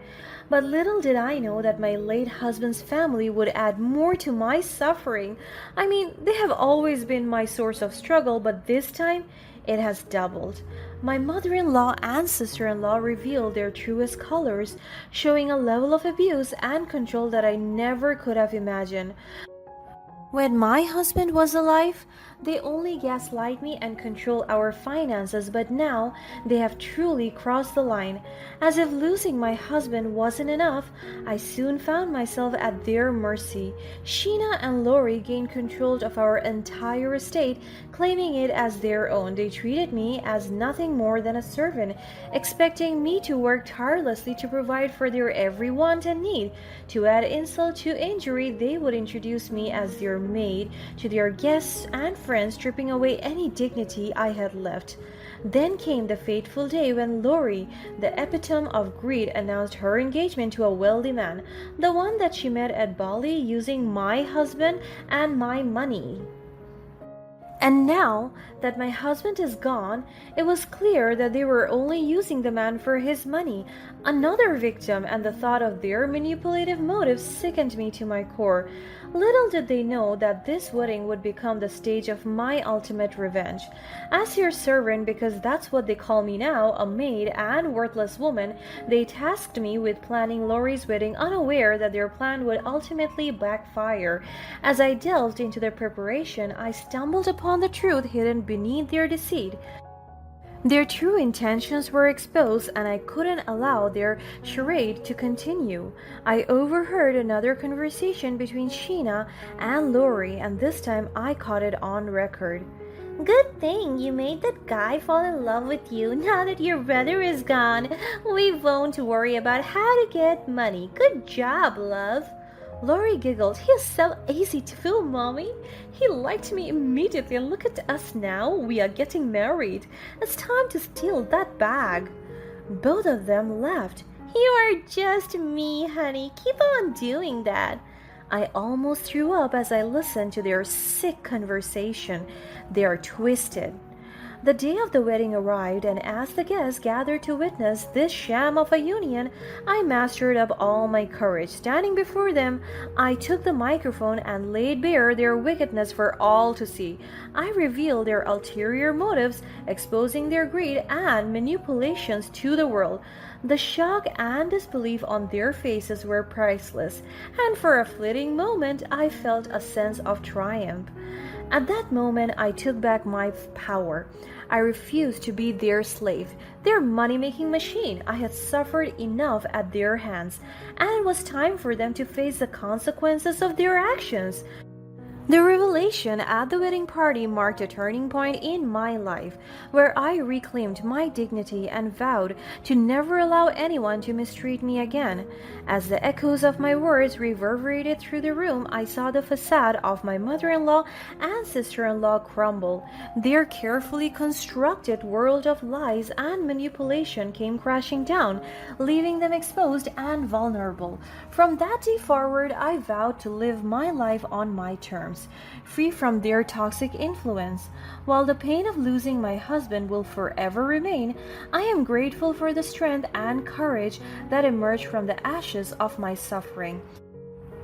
But little did I know that my late husband's family would add more to my suffering. I mean, they have always been my source of struggle, but this time it has doubled. My mother-in-law and sister-in-law revealed their truest colors, showing a level of abuse and control that I never could have imagined. When my husband was alive, they only gaslight me and control our finances, but now they have truly crossed the line. As if losing my husband wasn't enough, I soon found myself at their mercy. Sheena and Lori gained control of our entire estate, claiming it as their own. They treated me as nothing more than a servant, expecting me to work tirelessly to provide for their every want and need. To add insult to injury, they would introduce me as their maid to their guests and friends, stripping away any dignity I had left. Then came the fateful day when Lori, the epitome of greed, announced her engagement to a wealthy man, the one that she met at Bali, using my husband and my money. And now that my husband is gone, it was clear that they were only using the man for his money, another victim, and the thought of their manipulative motives sickened me to my core. Little did they know that this wedding would become the stage of my ultimate revenge. As your servant, because that's what they call me now, a maid and worthless woman, they tasked me with planning Lori's wedding, unaware that their plan would ultimately backfire. As I delved into their preparation, I stumbled upon the truth hidden beneath their deceit. Their true intentions were exposed, and I couldn't allow their charade to continue. I overheard another conversation between Sheena and Lori, and this time I caught it on record. Good thing you made that guy fall in love with you. Now that your brother is gone, we won't worry about how to get money. Good job, love. Lori giggled. He is so easy to fool, Mommy. He liked me immediately, and look at us now. We are getting married. It's time to steal that bag. Both of them laughed. You are just me, honey. Keep on doing that. I almost threw up as I listened to their sick conversation. They are twisted. The day of the wedding arrived, and as the guests gathered to witness this sham of a union, I mustered up all my courage. Standing before them, I took the microphone and laid bare their wickedness for all to see. I revealed their ulterior motives, exposing their greed and manipulations to the world. The shock and disbelief on their faces were priceless, and for a fleeting moment I felt a sense of triumph. At that moment, I took back my power. I refused to be their slave, their money-making machine. I had suffered enough at their hands, and it was time for them to face the consequences of their actions. The revelation at the wedding party marked a turning point in my life, where I reclaimed my dignity and vowed to never allow anyone to mistreat me again. As the echoes of my words reverberated through the room, I saw the facade of my mother-in-law and sister-in-law crumble. Their carefully constructed world of lies and manipulation came crashing down, leaving them exposed and vulnerable. From that day forward, I vowed to live my life on my terms, free from their toxic influence. While the pain of losing my husband will forever remain, I am grateful for the strength and courage that emerged from the ashes of my suffering.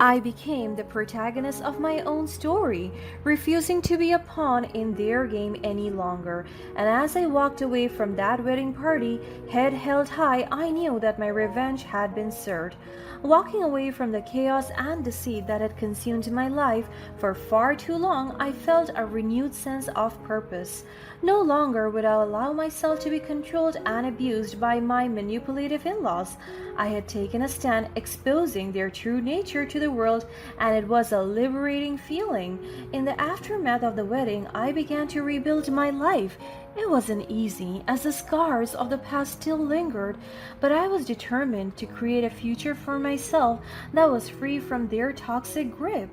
I became the protagonist of my own story, refusing to be a pawn in their game any longer. And as I walked away from that wedding party, head held high, I knew that my revenge had been served. Walking away from the chaos and deceit that had consumed my life for far too long, I felt a renewed sense of purpose. No longer would I allow myself to be controlled and abused by my manipulative in-laws. I had taken a stand, exposing their true nature to the world, and it was a liberating feeling. In the aftermath of the wedding, I began to rebuild my life. It wasn't easy, as the scars of the past still lingered, but I was determined to create a future for myself that was free from their toxic grip.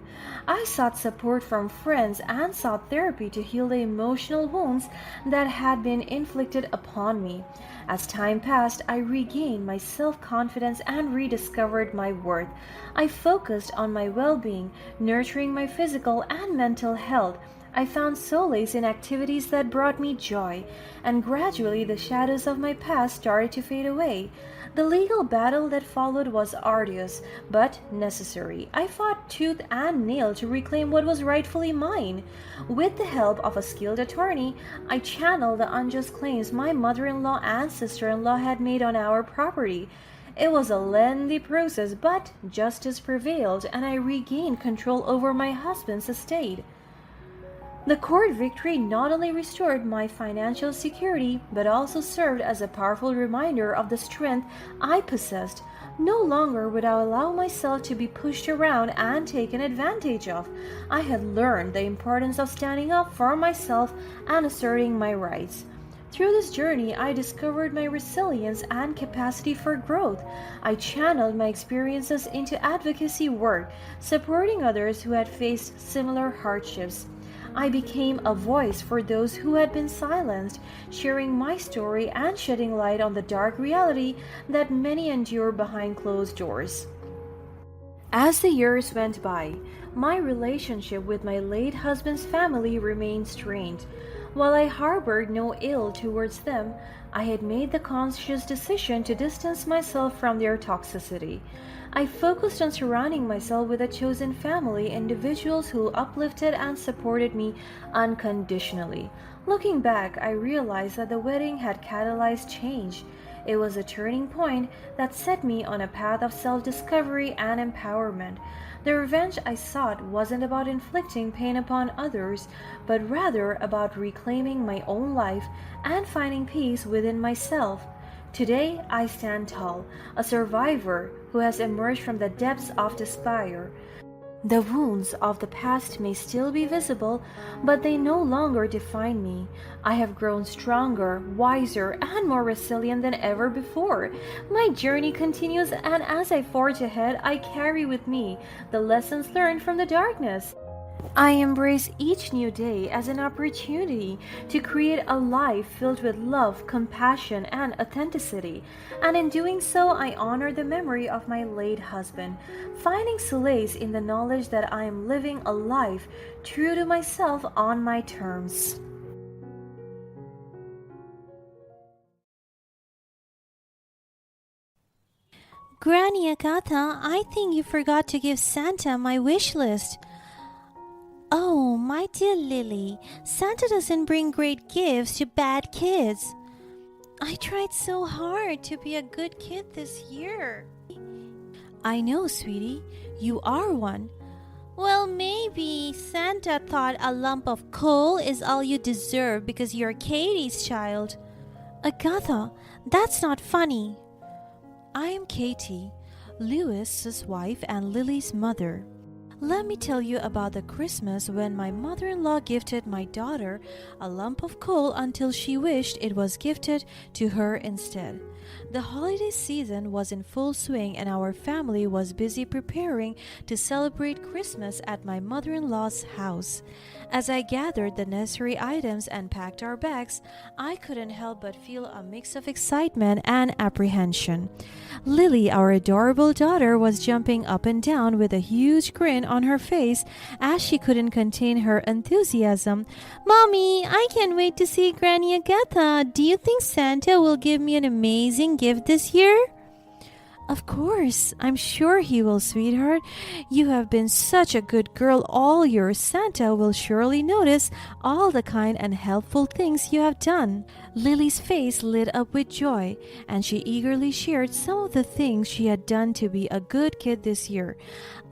I sought support from friends and sought therapy to heal the emotional wounds that had been inflicted upon me. As time passed, I regained my self-confidence and rediscovered my worth. I focused on my well-being, nurturing my physical and mental health. I found solace in activities that brought me joy, and gradually the shadows of my past started to fade away. The legal battle that followed was arduous, but necessary. I fought tooth and nail to reclaim what was rightfully mine. With the help of a skilled attorney, I channeled the unjust claims my mother-in-law and sister-in-law had made on our property. It was a lengthy process, but justice prevailed, and I regained control over my husband's estate. The court victory not only restored my financial security, but also served as a powerful reminder of the strength I possessed. No longer would I allow myself to be pushed around and taken advantage of. I had learned the importance of standing up for myself and asserting my rights. Through this journey, I discovered my resilience and capacity for growth. I channeled my experiences into advocacy work, supporting others who had faced similar hardships. I became a voice for those who had been silenced, sharing my story and shedding light on the dark reality that many endure behind closed doors. As the years went by, my relationship with my late husband's family remained strained. While I harbored no ill towards them, I had made the conscious decision to distance myself from their toxicity. I focused on surrounding myself with a chosen family, individuals who uplifted and supported me unconditionally. Looking back, I realized that the wedding had catalyzed change. It was a turning point that set me on a path of self-discovery and empowerment. The revenge I sought wasn't about inflicting pain upon others, but rather about reclaiming my own life and finding peace within myself. Today, I stand tall, a survivor who has emerged from the depths of despair. The wounds of the past may still be visible, but they no longer define me. I have grown stronger, wiser, and more resilient than ever before. My journey continues, and as I forge ahead, I carry with me the lessons learned from the darkness. I embrace each new day as an opportunity to create a life filled with love, compassion, and authenticity. And in doing so, I honor the memory of my late husband, finding solace in the knowledge that I am living a life true to myself on my terms. Granny Agatha, I think you forgot to give Santa my wish list. Oh, my dear Lily, Santa doesn't bring great gifts to bad kids. I tried so hard to be a good kid this year. I know, sweetie, you are one. Well, maybe Santa thought a lump of coal is all you deserve because you're Katie's child. Agatha, that's not funny. I am Katie, Lewis's wife and Lily's mother. Let me tell you about the Christmas when my mother-in-law gifted my daughter a lump of coal until she wished it was gifted to her instead. The holiday season was in full swing and our family was busy preparing to celebrate Christmas at my mother-in-law's house. As I gathered the necessary items and packed our bags, I couldn't help but feel a mix of excitement and apprehension. Lily, our adorable daughter, was jumping up and down with a huge grin on her face as she couldn't contain her enthusiasm. Mommy, I can't wait to see Granny Agatha. Do you think Santa will give me an amazing gift this year? Of course, I'm sure he will, sweetheart. You have been such a good girl all year. Santa will surely notice all the kind and helpful things you have done. Lily's face lit up with joy, and she eagerly shared some of the things she had done to be a good kid this year.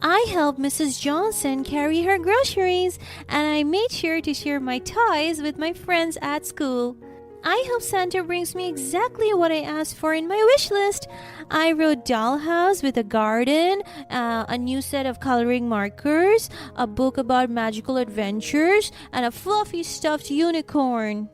I helped Mrs. Johnson carry her groceries, and I made sure to share my toys with my friends at school. I hope Santa brings me exactly what I asked for in my wish list. I wrote dollhouse with a garden, a new set of coloring markers, a book about magical adventures, and a fluffy stuffed unicorn.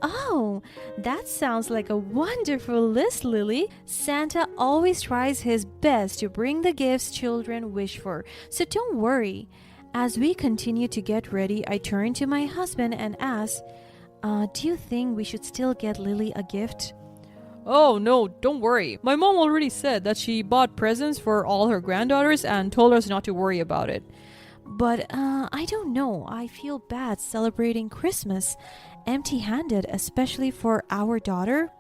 Oh, that sounds like a wonderful list, Lily. Santa always tries his best to bring the gifts children wish for, so don't worry. As we continue to get ready, I turned to my husband and asked, do you think we should still get Lily a gift? Oh no, don't worry. My mom already said that she bought presents for all her granddaughters and told us not to worry about it. But I don't know. I feel bad celebrating Christmas empty-handed, especially for our daughter.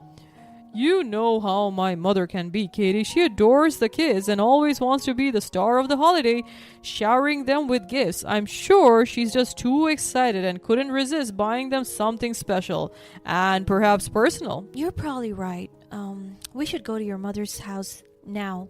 You know how my mother can be, Katie. She adores the kids and always wants to be the star of the holiday, showering them with gifts. I'm sure she's just too excited and couldn't resist buying them something special and perhaps personal. You're probably right. We should go to your mother's house now.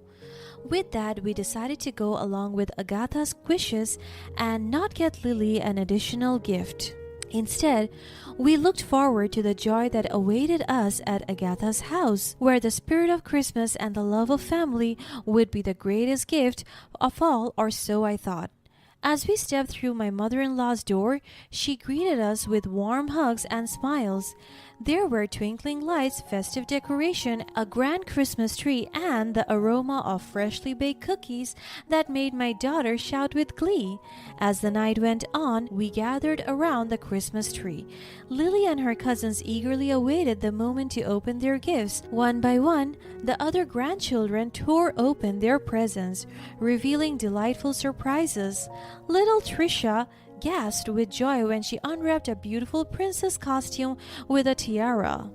With that, we decided to go along with Agatha's wishes and not get Lily an additional gift. Instead, we looked forward to the joy that awaited us at Agatha's house, where the spirit of Christmas and the love of family would be the greatest gift of all, or so I thought. As we stepped through my mother-in-law's door, she greeted us with warm hugs and smiles. There were twinkling lights, festive decoration, a grand Christmas tree, and the aroma of freshly baked cookies that made my daughter shout with glee. As the night went on, we gathered around the Christmas tree. Lily and her cousins eagerly awaited the moment to open their gifts. One by one, the other grandchildren tore open their presents, revealing delightful surprises. Little Trisha gasped with joy when she unwrapped a beautiful princess costume with a tiara.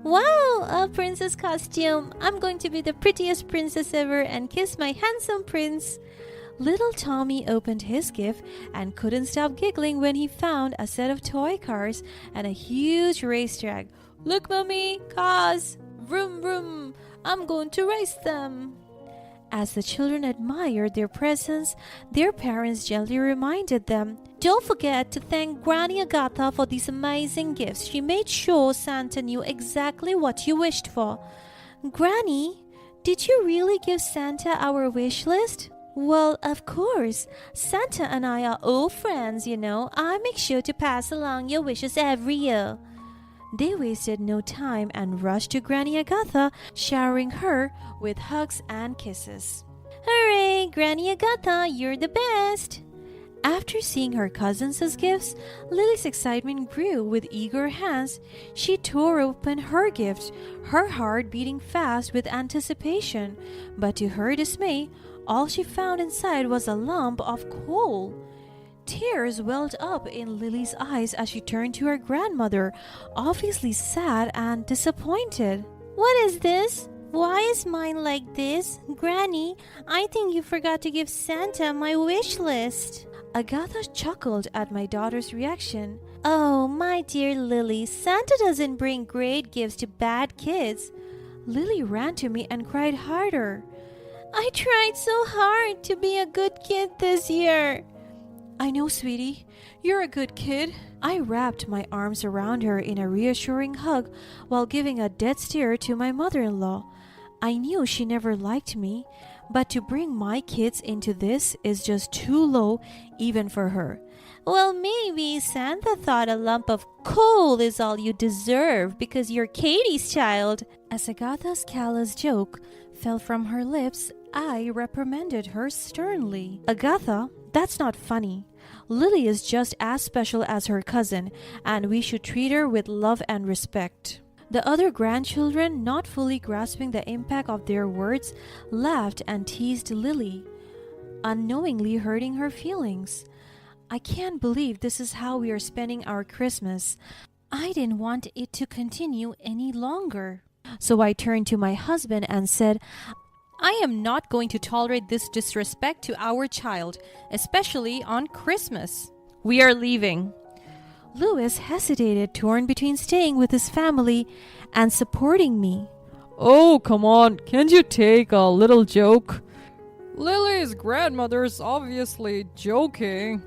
Wow, a princess costume! I'm going to be the prettiest princess ever and kiss my handsome prince. Little Tommy opened his gift and couldn't stop giggling when he found a set of toy cars and a huge racetrack. Look, Mommy, cars! Vroom, vroom! I'm going to race them. As the children admired their presents, their parents gently reminded them, "Don't forget to thank Granny Agatha for these amazing gifts. She made sure Santa knew exactly what you wished for." "Granny, did you really give Santa our wish list?" "Well, of course. Santa and I are old friends, you know. I make sure to pass along your wishes every year." They wasted no time and rushed to Granny Agatha, showering her with hugs and kisses. "Hooray, Granny Agatha, you're the best!" After seeing her cousins as gifts, Lily's excitement grew. With eager hands, she tore open her gift, her heart beating fast with anticipation. But to her dismay, all she found inside was a lump of coal. Tears welled up in Lily's eyes as she turned to her grandmother, obviously sad and disappointed. What is this? Why is mine like this? Granny, I think you forgot to give Santa my wish list. Agatha chuckled at my daughter's reaction. Oh, my dear Lily, Santa doesn't bring great gifts to bad kids. Lily ran to me and cried harder. I tried so hard to be a good kid this year. I know, sweetie. You're a good kid. I wrapped my arms around her in a reassuring hug while giving a dead stare to my mother-in-law. I knew she never liked me, but to bring my kids into this is just too low even for her. Well, maybe Santa thought a lump of coal is all you deserve because you're Katie's child. As Agatha's callous joke fell from her lips, I reprimanded her sternly. Agatha, that's not funny. Lily is just as special as her cousin, and we should treat her with love and respect. The other grandchildren, not fully grasping the impact of their words, laughed and teased Lily, unknowingly hurting her feelings. I can't believe this is how we are spending our Christmas. I didn't want it to continue any longer. So I turned to my husband and said, I am not going to tolerate this disrespect to our child, especially on Christmas. We are leaving. Louis hesitated, torn between staying with his family and supporting me. Oh, come on, can't you take a little joke? Lily's grandmother's obviously joking.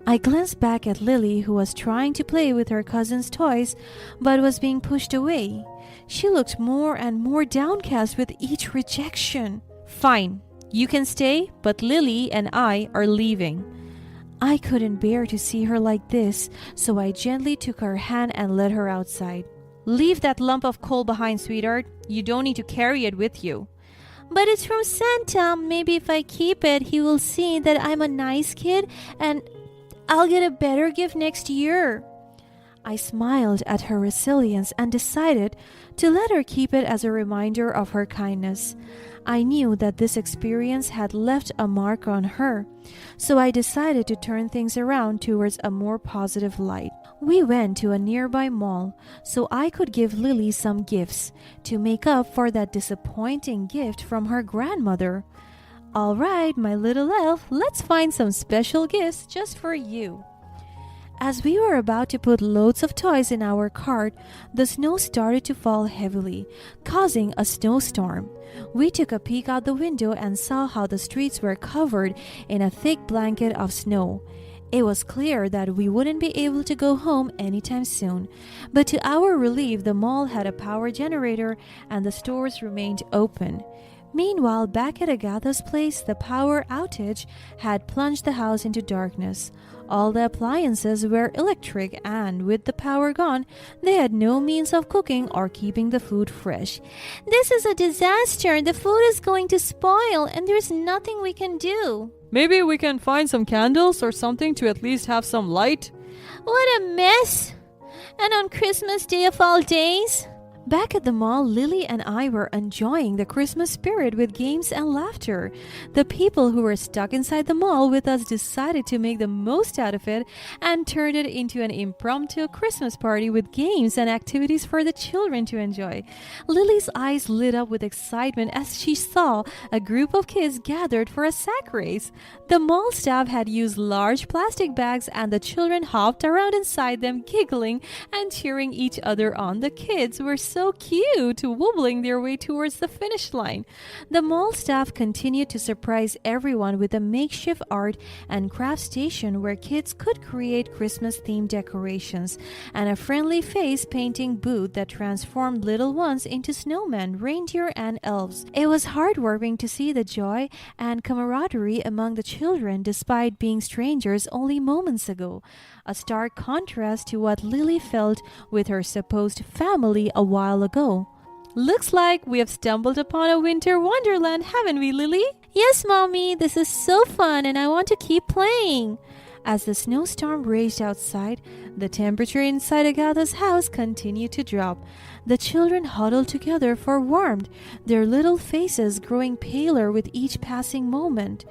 I glanced back at Lily, who was trying to play with her cousin's toys, but was being pushed away. She looked more and more downcast with each rejection. Fine, you can stay, but Lily and I are leaving. I couldn't bear to see her like this, so I gently took her hand and led her outside. Leave that lump of coal behind, sweetheart. You don't need to carry it with you. But it's from Santa. Maybe if I keep it, he will see that I'm a nice kid and I'll get a better gift next year. I smiled at her resilience and decided to let her keep it as a reminder of her kindness. I knew that this experience had left a mark on her, so I decided to turn things around towards a more positive light. We went to a nearby mall so I could give Lily some gifts to make up for that disappointing gift from her grandmother. All right, my little elf, let's find some special gifts just for you. As we were about to put loads of toys in our cart, the snow started to fall heavily, causing a snowstorm. We took a peek out the window and saw how the streets were covered in a thick blanket of snow. It was clear that we wouldn't be able to go home anytime soon, but to our relief, the mall had a power generator and the stores remained open. Meanwhile, back at Agatha's place, the power outage had plunged the house into darkness. All the appliances were electric, and with the power gone, they had no means of cooking or keeping the food fresh. This is a disaster. The food is going to spoil, and there's nothing we can do. Maybe we can find some candles or something to at least have some light. What a mess! And on Christmas Day of all days? Back at the mall, Lily and I were enjoying the Christmas spirit with games and laughter. The people who were stuck inside the mall with us decided to make the most out of it and turned it into an impromptu Christmas party with games and activities for the children to enjoy. Lily's eyes lit up with excitement as she saw a group of kids gathered for a sack race. The mall staff had used large plastic bags and the children hopped around inside them, giggling and cheering each other on. The kids were so cute, wobbling their way towards the finish line. The mall staff continued to surprise everyone with a makeshift art and craft station where kids could create Christmas-themed decorations and a friendly face painting booth that transformed little ones into snowmen, reindeer, and elves. It was heartwarming to see the joy and camaraderie among the children despite being strangers only moments ago. A stark contrast to what Lily felt with her supposed family a while ago. Looks like we have stumbled upon a winter wonderland, haven't we, Lily? Yes, Mommy, this is so fun and I want to keep playing. As the snowstorm raged outside, the temperature inside Agatha's house continued to drop. The children huddled together for warmth, their little faces growing paler with each passing moment.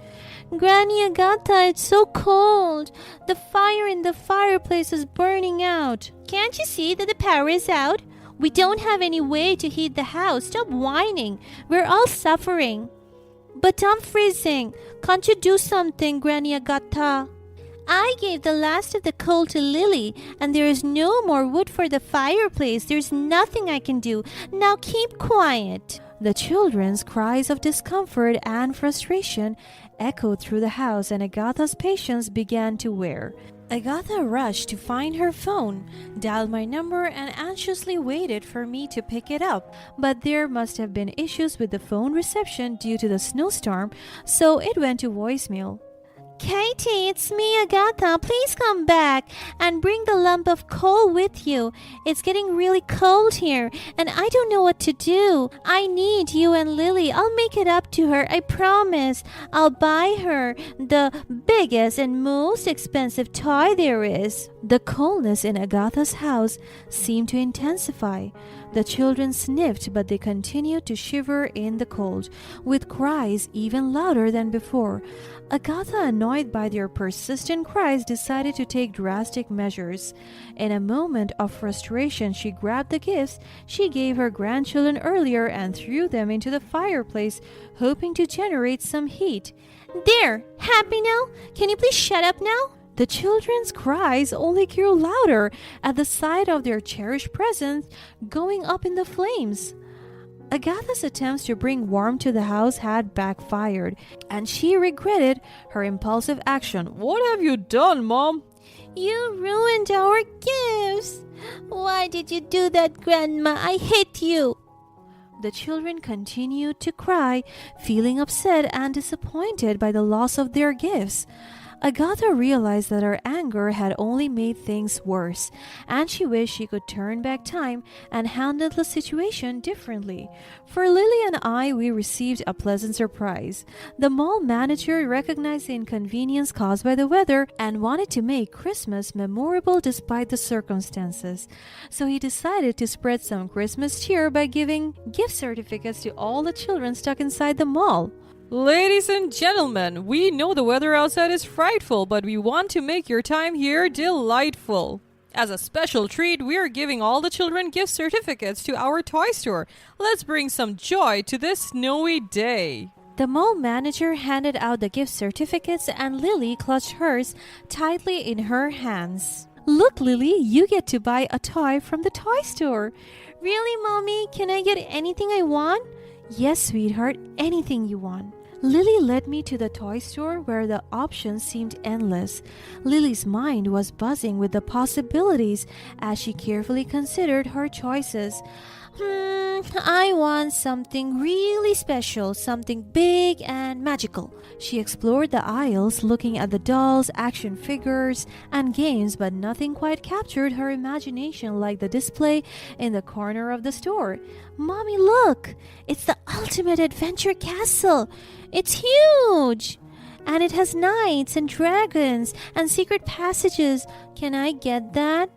Granny Agatha, it's so cold. The fire in the fireplace is burning out. Can't you see that the power is out? We don't have any way to heat the house. Stop whining. We're all suffering. But I'm freezing. Can't you do something, Granny Agatha? I gave the last of the coal to Lily, and there is no more wood for the fireplace. There's nothing I can do. Now keep quiet. The children's cries of discomfort and frustration echoed through the house, and Agatha's patience began to wear. Agatha rushed to find her phone, dialed my number, and anxiously waited for me to pick it up. But there must have been issues with the phone reception due to the snowstorm, so it went to voicemail. Katie, it's me, Agatha. Please come back and bring the lump of coal with you. It's getting really cold here, and I don't know what to do. I need you and Lily. I'll make it up to her, I promise. I'll buy her the biggest and most expensive toy there is. The coldness in Agatha's house seemed to intensify. The children sniffed, but they continued to shiver in the cold, with cries even louder than before. Agatha, annoyed by their persistent cries, decided to take drastic measures. In a moment of frustration, she grabbed the gifts she gave her grandchildren earlier and threw them into the fireplace, hoping to generate some heat. There! Happy now? Can you please shut up now? The children's cries only grew louder at the sight of their cherished presents going up in the flames. Agatha's attempts to bring warmth to the house had backfired, and she regretted her impulsive action. What have you done, Mom? You ruined our gifts. Why did you do that, Grandma? I hate you. The children continued to cry, feeling upset and disappointed by the loss of their gifts. Agatha realized that her anger had only made things worse, and she wished she could turn back time and handle the situation differently. For Lily and I, we received a pleasant surprise. The mall manager recognized the inconvenience caused by the weather and wanted to make Christmas memorable despite the circumstances. So he decided to spread some Christmas cheer by giving gift certificates to all the children stuck inside the mall. Ladies and gentlemen, we know the weather outside is frightful, but we want to make your time here delightful. As a special treat, we are giving all the children gift certificates to our toy store. Let's bring some joy to this snowy day. The mall manager handed out the gift certificates, and Lily clutched hers tightly in her hands. Look, Lily, you get to buy a toy from the toy store. Really, Mommy? Can I get anything I want? Yes, sweetheart, anything you want. Lily led me to the toy store where the options seemed endless. Lily's mind was buzzing with the possibilities as she carefully considered her choices. I want something really special, something big and magical. She explored the aisles, looking at the dolls, action figures, and games, but nothing quite captured her imagination like the display in the corner of the store. Mommy, look! It's the ultimate adventure castle! It's huge! And it has knights and dragons and secret passages. Can I get that?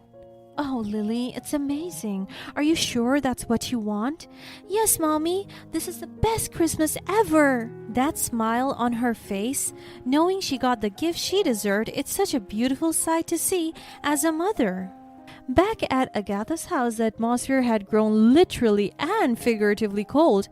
Oh, Lily, it's amazing. Are you sure that's what you want? Yes, Mommy. This is the best Christmas ever. That smile on her face, knowing she got the gift she deserved, it's such a beautiful sight to see as a mother. Back at Agatha's house, the atmosphere had grown literally and figuratively cold.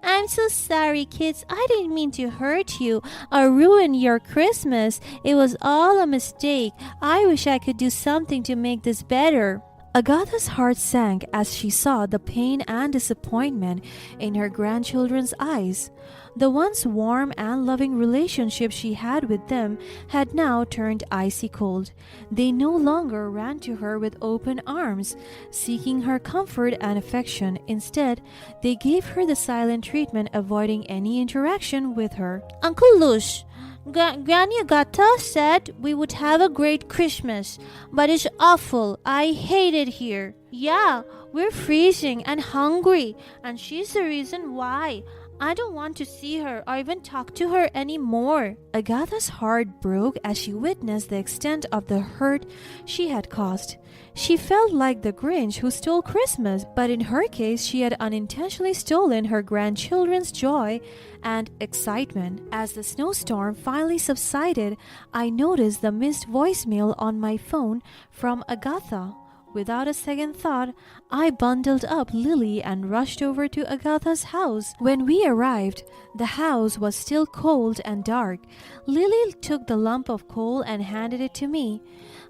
I'm so sorry, kids. I didn't mean to hurt you or ruin your Christmas. It was all a mistake. I wish I could do something to make this better. Agatha's heart sank as she saw the pain and disappointment in her grandchildren's eyes. The once warm and loving relationship she had with them had now turned icy cold. They no longer ran to her with open arms, seeking her comfort and affection. Instead, they gave her the silent treatment, avoiding any interaction with her. Uncle Lush, Granny Agatha said we would have a great Christmas, but it's awful. I hate it here. Yeah, We're freezing and hungry, and she's the reason why. I don't want to see her or even talk to her anymore. Agatha's heart broke as she witnessed the extent of the hurt she had caused. She felt like the Grinch who stole Christmas, but in her case, she had unintentionally stolen her grandchildren's joy and excitement. As the snowstorm finally subsided, I noticed the missed voicemail on my phone from Agatha. Without a second thought, I bundled up Lily and rushed over to Agatha's house. When we arrived, the house was still cold and dark. Lily took the lump of coal and handed it to me.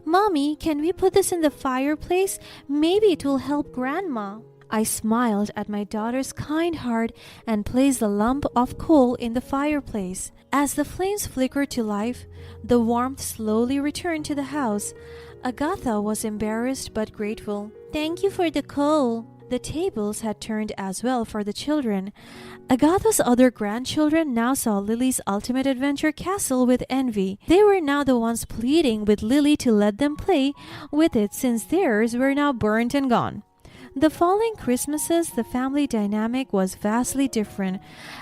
Mommy, can we put this in the fireplace? Maybe it will help Grandma. I smiled at my daughter's kind heart and placed the lump of coal in the fireplace. As the flames flickered to life, the warmth slowly returned to the house. Agatha was embarrassed but grateful. Thank you for the coal. The tables had turned as well for the children. Agatha's other grandchildren now saw Lily's ultimate adventure castle with envy. They were now the ones pleading with Lily to let them play with it since theirs were now burnt and gone. The following Christmases, the family dynamic was vastly different.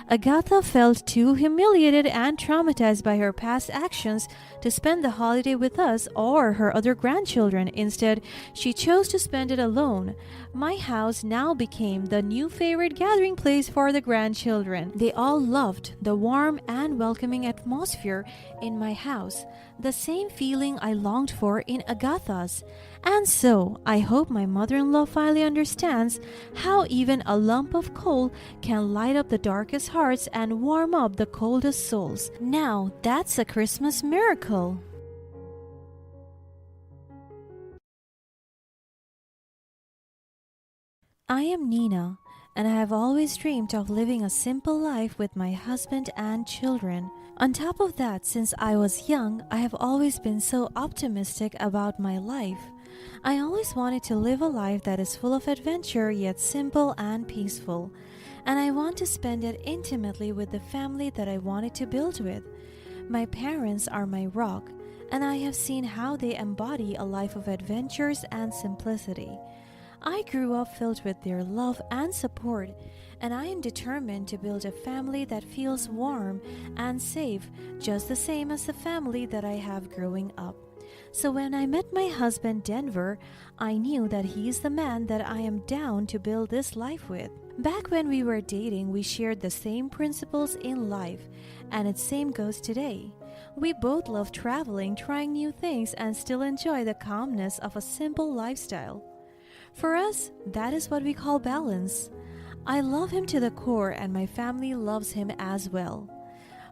Agatha felt too humiliated and traumatized by her past actions to spend the holiday with us or her other grandchildren. Instead, she chose to spend it alone. My house now became the new favorite gathering place for the grandchildren. They all loved the warm and welcoming atmosphere in my house, the same feeling I longed for in Agatha's. And so, I hope my mother-in-law finally understands how even a lump of coal can light up the darkest hearts and warm up the coldest souls. Now, that's a Christmas miracle. I am Nina, and I have always dreamed of living a simple life with my husband and children. On top of that, since I was young, I have always been so optimistic about my life. I always wanted to live a life that is full of adventure yet simple and peaceful, and I want to spend it intimately with the family that I wanted to build with. My parents are my rock, and I have seen how they embody a life of adventures and simplicity. I grew up filled with their love and support, and I am determined to build a family that feels warm and safe, just the same as the family that I have growing up. So when I met my husband Denver, I knew that he's the man that I am down to build this life with. Back when we were dating, we shared the same principles in life, and it same goes today. We both love traveling, trying new things, and still enjoy the calmness of a simple lifestyle. For us, that is what we call balance. I love him to the core, and my family loves him as well.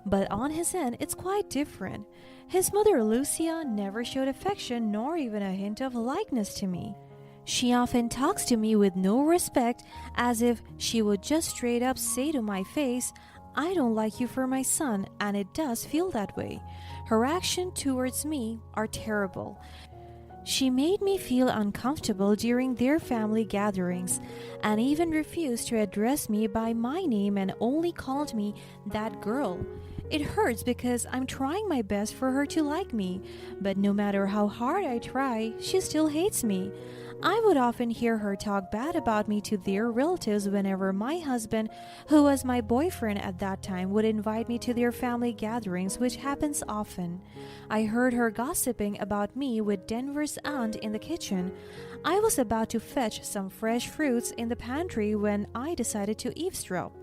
But on his end, it's quite different. His mother, Lucia, never showed affection nor even a hint of likeness to me. She often talks to me with no respect, as if she would just straight up say to my face, "I don't like you for my son," and it does feel that way. Her actions towards me are terrible. She made me feel uncomfortable during their family gatherings and even refused to address me by my name and only called me that girl. It hurts because I'm trying my best for her to like me, but no matter how hard I try, she still hates me. I would often hear her talk bad about me to their relatives whenever my husband, who was my boyfriend at that time, would invite me to their family gatherings, which happens often. I heard her gossiping about me with Denver's aunt in the kitchen. I was about to fetch some fresh fruits in the pantry when I decided to eavesdrop.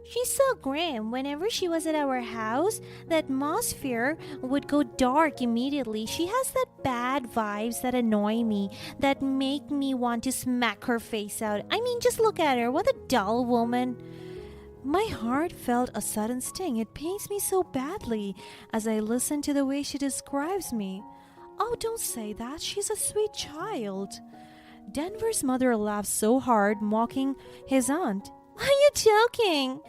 She's so grim. Whenever she was at our house, the atmosphere would go dark immediately. She has that bad vibes that annoy me, that make me want to smack her face out. I mean, just look at her. What a dull woman. My heart felt a sudden sting. It pains me so badly as I listen to the way she describes me. Oh, don't say that. She's a sweet child. Denver's mother laughed so hard, mocking his aunt. Are you joking?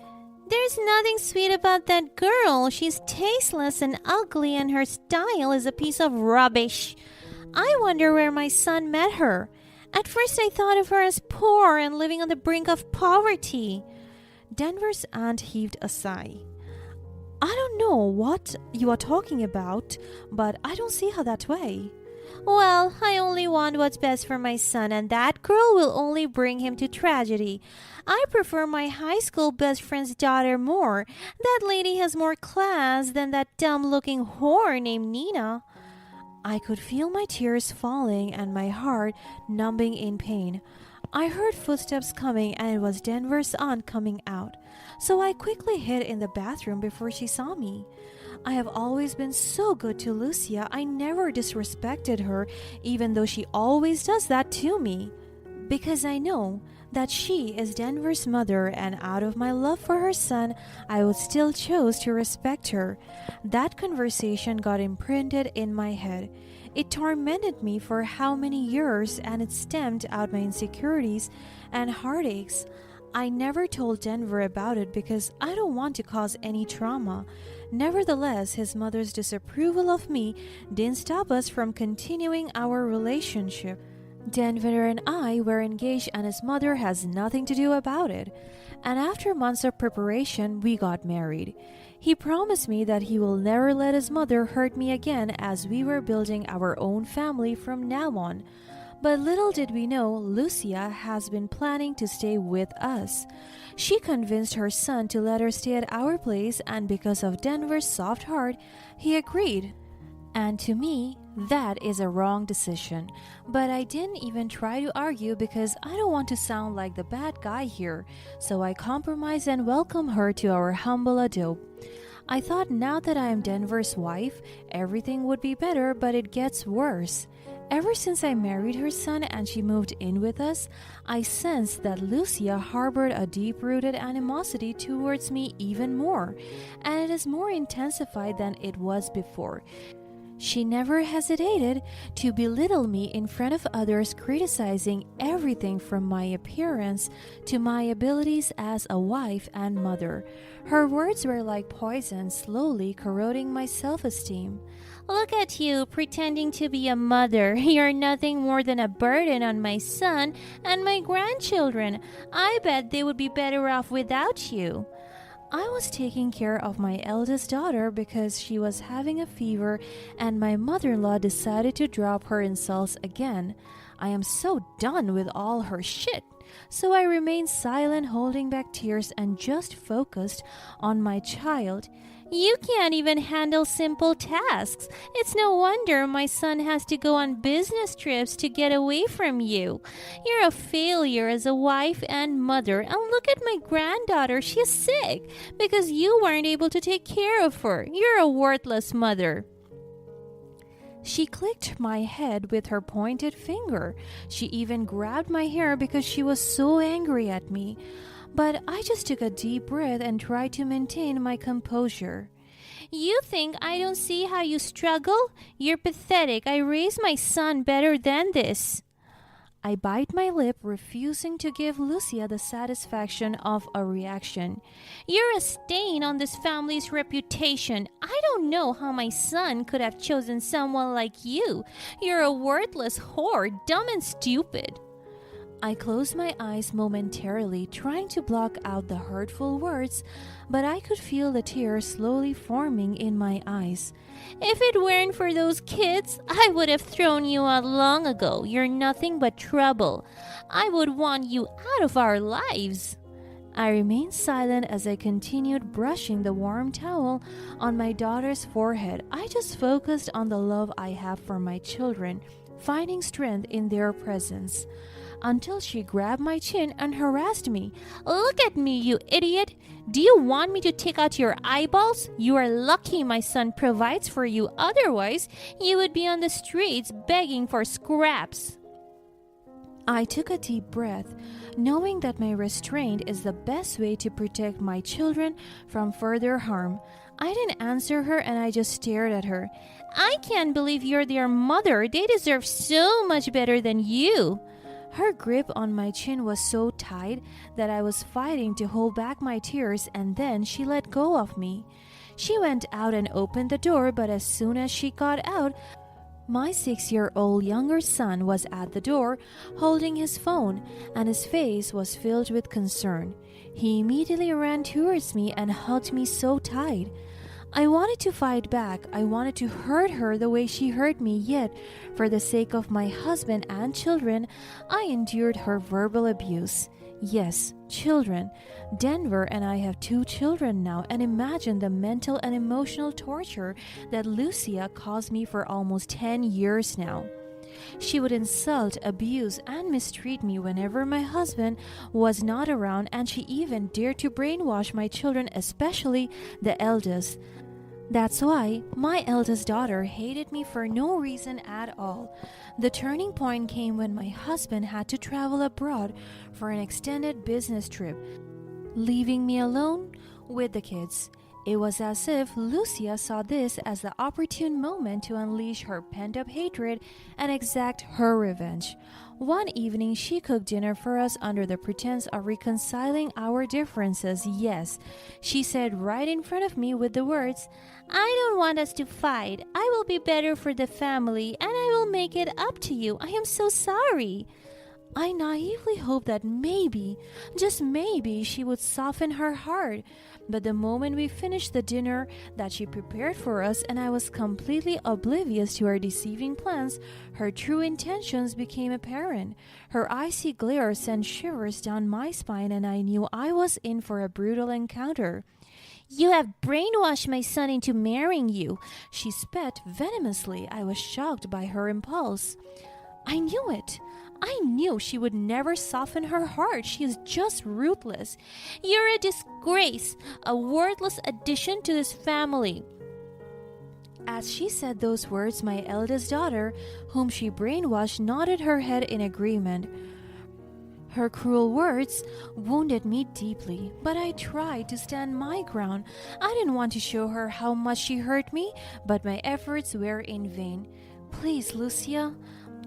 There's nothing sweet about that girl. She's tasteless and ugly, and her style is a piece of rubbish. I wonder where my son met her. At first I thought of her as poor and living on the brink of poverty. Denver's aunt heaved a sigh. I don't know what you are talking about, but I don't see her that way. Well, I only want what's best for my son, and that girl will only bring him to tragedy. I prefer my high school best friend's daughter more. That lady has more class than that dumb-looking whore named Nina. I could feel my tears falling and my heart numbing in pain. I heard footsteps coming and it was Denver's aunt coming out, so I quickly hid in the bathroom before she saw me. I have always been so good to Lucia. I never disrespected her, even though she always does that to me. Because I know that she is Denver's mother, and out of my love for her son, I would still choose to respect her. That conversation got imprinted in my head. It tormented me for how many years, and it stemmed out my insecurities and heartaches. I never told Denver about it because I don't want to cause any trauma. Nevertheless, his mother's disapproval of me didn't stop us from continuing our relationship. Denver and I were engaged and his mother has nothing to do about it. And after months of preparation, we got married. He promised me that he will never let his mother hurt me again as we were building our own family from now on. But little did we know, Lucia has been planning to stay with us. She convinced her son to let her stay at our place, and because of Denver's soft heart, he agreed. And to me, that is a wrong decision. But I didn't even try to argue because I don't want to sound like the bad guy here, so I compromised and welcomed her to our humble abode. I thought now that I am Denver's wife, everything would be better, but it gets worse. Ever since I married her son and she moved in with us, I sensed that Lucia harbored a deep-rooted animosity towards me even more, and it is more intensified than it was before. She never hesitated to belittle me in front of others, criticizing everything from my appearance to my abilities as a wife and mother. Her words were like poison, slowly corroding my self-esteem. Look at you, pretending to be a mother. You're nothing more than a burden on my son and my grandchildren. I bet they would be better off without you. I was taking care of my eldest daughter because she was having a fever and my mother-in-law decided to drop her insults again. I am so done with all her shit. So I remained silent, holding back tears and just focused on my child. You can't even handle simple tasks. It's no wonder my son has to go on business trips to get away from you. You're a failure as a wife and mother. And look at my granddaughter. She's sick because you weren't able to take care of her. You're a worthless mother. She clicked my head with her pointed finger. She even grabbed my hair because she was so angry at me. But I just took a deep breath and tried to maintain my composure. You think I don't see how you struggle? You're pathetic. I raised my son better than this. I bite my lip, refusing to give Lucia the satisfaction of a reaction. You're a stain on this family's reputation. I don't know how my son could have chosen someone like you. You're a worthless whore, dumb and stupid. I closed my eyes momentarily, trying to block out the hurtful words, but I could feel the tears slowly forming in my eyes. If it weren't for those kids, I would have thrown you out long ago. You're nothing but trouble. I would want you out of our lives. I remained silent as I continued brushing the warm towel on my daughter's forehead. I just focused on the love I have for my children, finding strength in their presence. Until she grabbed my chin and harassed me. Look at me, you idiot! Do you want me to take out your eyeballs? You are lucky my son provides for you. Otherwise, you would be on the streets begging for scraps. I took a deep breath, knowing that my restraint is the best way to protect my children from further harm. I didn't answer her and I just stared at her. I can't believe you're their mother. They deserve so much better than you. Her grip on my chin was so tight that I was fighting to hold back my tears, and then she let go of me. She went out and opened the door, but as soon as she got out, my 6-year-old younger son was at the door holding his phone, and his face was filled with concern. He immediately ran towards me and hugged me so tight. I wanted to fight back. I wanted to hurt her the way she hurt me, yet, for the sake of my husband and children, I endured her verbal abuse. Yes, children. Denver and I have 2 children now, and imagine the mental and emotional torture that Lucia caused me for almost 10 years now. She would insult, abuse, and mistreat me whenever my husband was not around, and she even dared to brainwash my children, especially the eldest. That's why my eldest daughter hated me for no reason at all. The turning point came when my husband had to travel abroad for an extended business trip, leaving me alone with the kids. It was as if Lucia saw this as the opportune moment to unleash her pent-up hatred and exact her revenge. One evening, she cooked dinner for us under the pretense of reconciling our differences. Yes, she said right in front of me with the words, "I don't want us to fight. I will be better for the family, and I will make it up to you. I am so sorry." I naively hoped that maybe, just maybe, she would soften her heart. But the moment we finished the dinner that she prepared for us and I was completely oblivious to her deceiving plans, her true intentions became apparent. Her icy glare sent shivers down my spine, and I knew I was in for a brutal encounter. "You have brainwashed my son into marrying you." She spat venomously. I was shocked by her impulse. I knew it. I knew she would never soften her heart. She is just ruthless. "You're a disgrace, a worthless addition to this family." As she said those words, my eldest daughter, whom she brainwashed, nodded her head in agreement. Her cruel words wounded me deeply, but I tried to stand my ground. I didn't want to show her how much she hurt me, but my efforts were in vain. "Please, Lucia,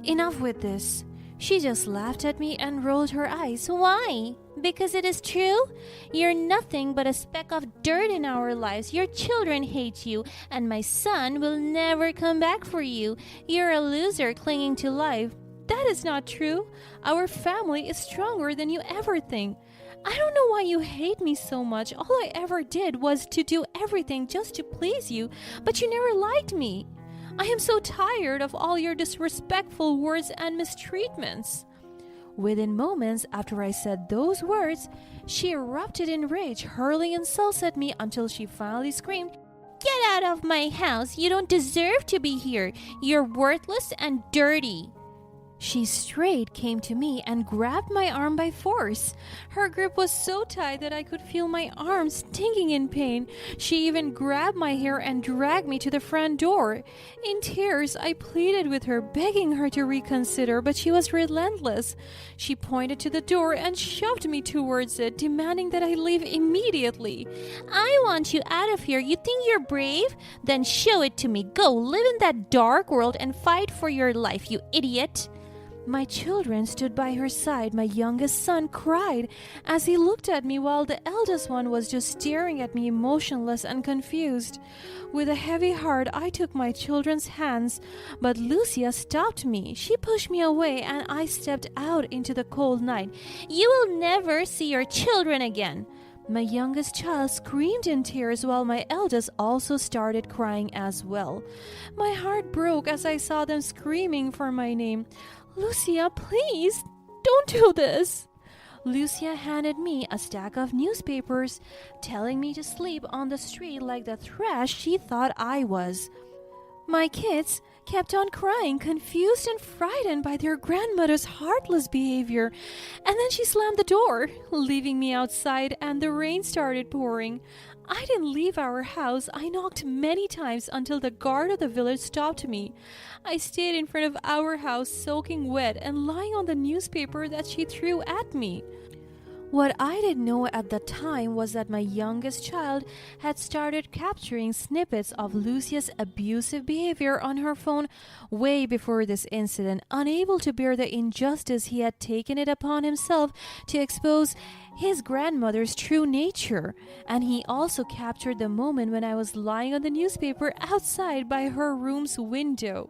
enough with this." She just laughed at me and rolled her eyes. "Why? Because it is true? You're nothing but a speck of dirt in our lives. Your children hate you, and my son will never come back for you. You're a loser clinging to life." "That is not true. Our family is stronger than you ever think. I don't know why you hate me so much. All I ever did was to do everything just to please you, but you never liked me. I am so tired of all your disrespectful words and mistreatments." Within moments after I said those words, she erupted in rage, hurling insults at me until she finally screamed, "Get out of my house. You don't deserve to be here. You're worthless and dirty." She straight came to me and grabbed my arm by force. Her grip was so tight that I could feel my arm stinging in pain. She even grabbed my hair and dragged me to the front door. In tears, I pleaded with her, begging her to reconsider, but she was relentless. She pointed to the door and shoved me towards it, demanding that I leave immediately. "I want you out of here. You think you're brave? Then show it to me. Go live in that dark world and fight for your life, you idiot." My children stood by her side. My youngest son cried as he looked at me, while the eldest one was just staring at me, motionless and confused. With a heavy heart, I took my children's hands, but Lucia stopped me. She pushed me away, and I stepped out into the cold night. "You will never see your children again." My youngest child screamed in tears, while my eldest also started crying as well. My heart broke as I saw them screaming for my name. "Lucia, please, don't do this." Lucia handed me a stack of newspapers, telling me to sleep on the street like the trash she thought I was. My kids kept on crying, confused and frightened by their grandmother's heartless behavior. And then she slammed the door, leaving me outside, and the rain started pouring. I didn't leave our house. I knocked many times until the guard of the village stopped me. I stayed in front of our house, soaking wet and lying on the newspaper that she threw at me. What I didn't know at the time was that my youngest child had started capturing snippets of Lucia's abusive behavior on her phone way before this incident. Unable to bear the injustice, he had taken it upon himself to expose his grandmother's true nature. And he also captured the moment when I was lying on the newspaper outside by her room's window.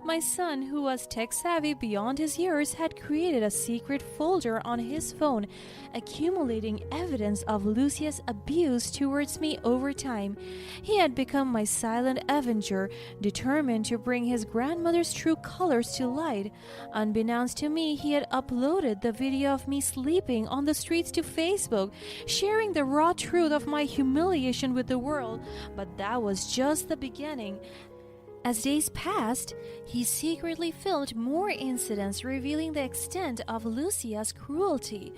My son, who was tech-savvy beyond his years, had created a secret folder on his phone, accumulating evidence of Lucia's abuse towards me over time. He had become my silent avenger, determined to bring his grandmother's true colors to light. Unbeknownst to me, he had uploaded the video of me sleeping on the streets to Facebook, sharing the raw truth of my humiliation with the world. But that was just the beginning. As days passed, he secretly filmed more incidents revealing the extent of Lucia's cruelty.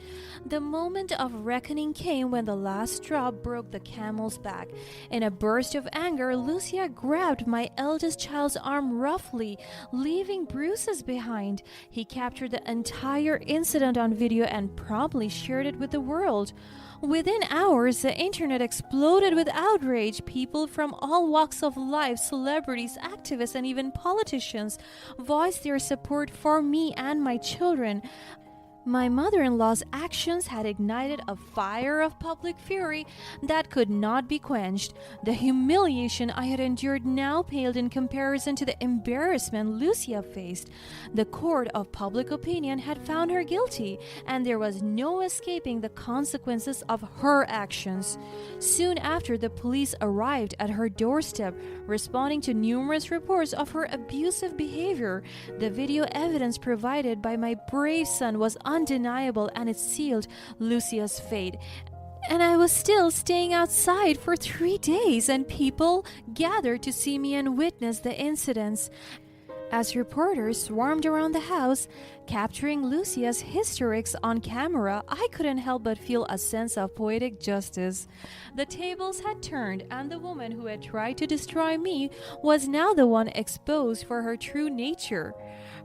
The moment of reckoning came when the last straw broke the camel's back. In a burst of anger, Lucia grabbed my eldest child's arm roughly, leaving bruises behind. He captured the entire incident on video and promptly shared it with the world. Within hours, the internet exploded with outrage. People from all walks of life, celebrities, activists, and even politicians voiced their support for me and my children. My mother-in-law's actions had ignited a fire of public fury that could not be quenched. The humiliation I had endured now paled in comparison to the embarrassment Lucia faced. The court of public opinion had found her guilty, and there was no escaping the consequences of her actions. Soon after, the police arrived at her doorstep, responding to numerous reports of her abusive behavior. The video evidence provided by my brave son was undeniable, and it sealed Lucia's fate. And I was still staying outside for 3 days, and people gathered to see me and witness the incidents. As reporters swarmed around the house, capturing Lucia's hysterics on camera, I couldn't help but feel a sense of poetic justice. The tables had turned, and the woman who had tried to destroy me was now the one exposed for her true nature.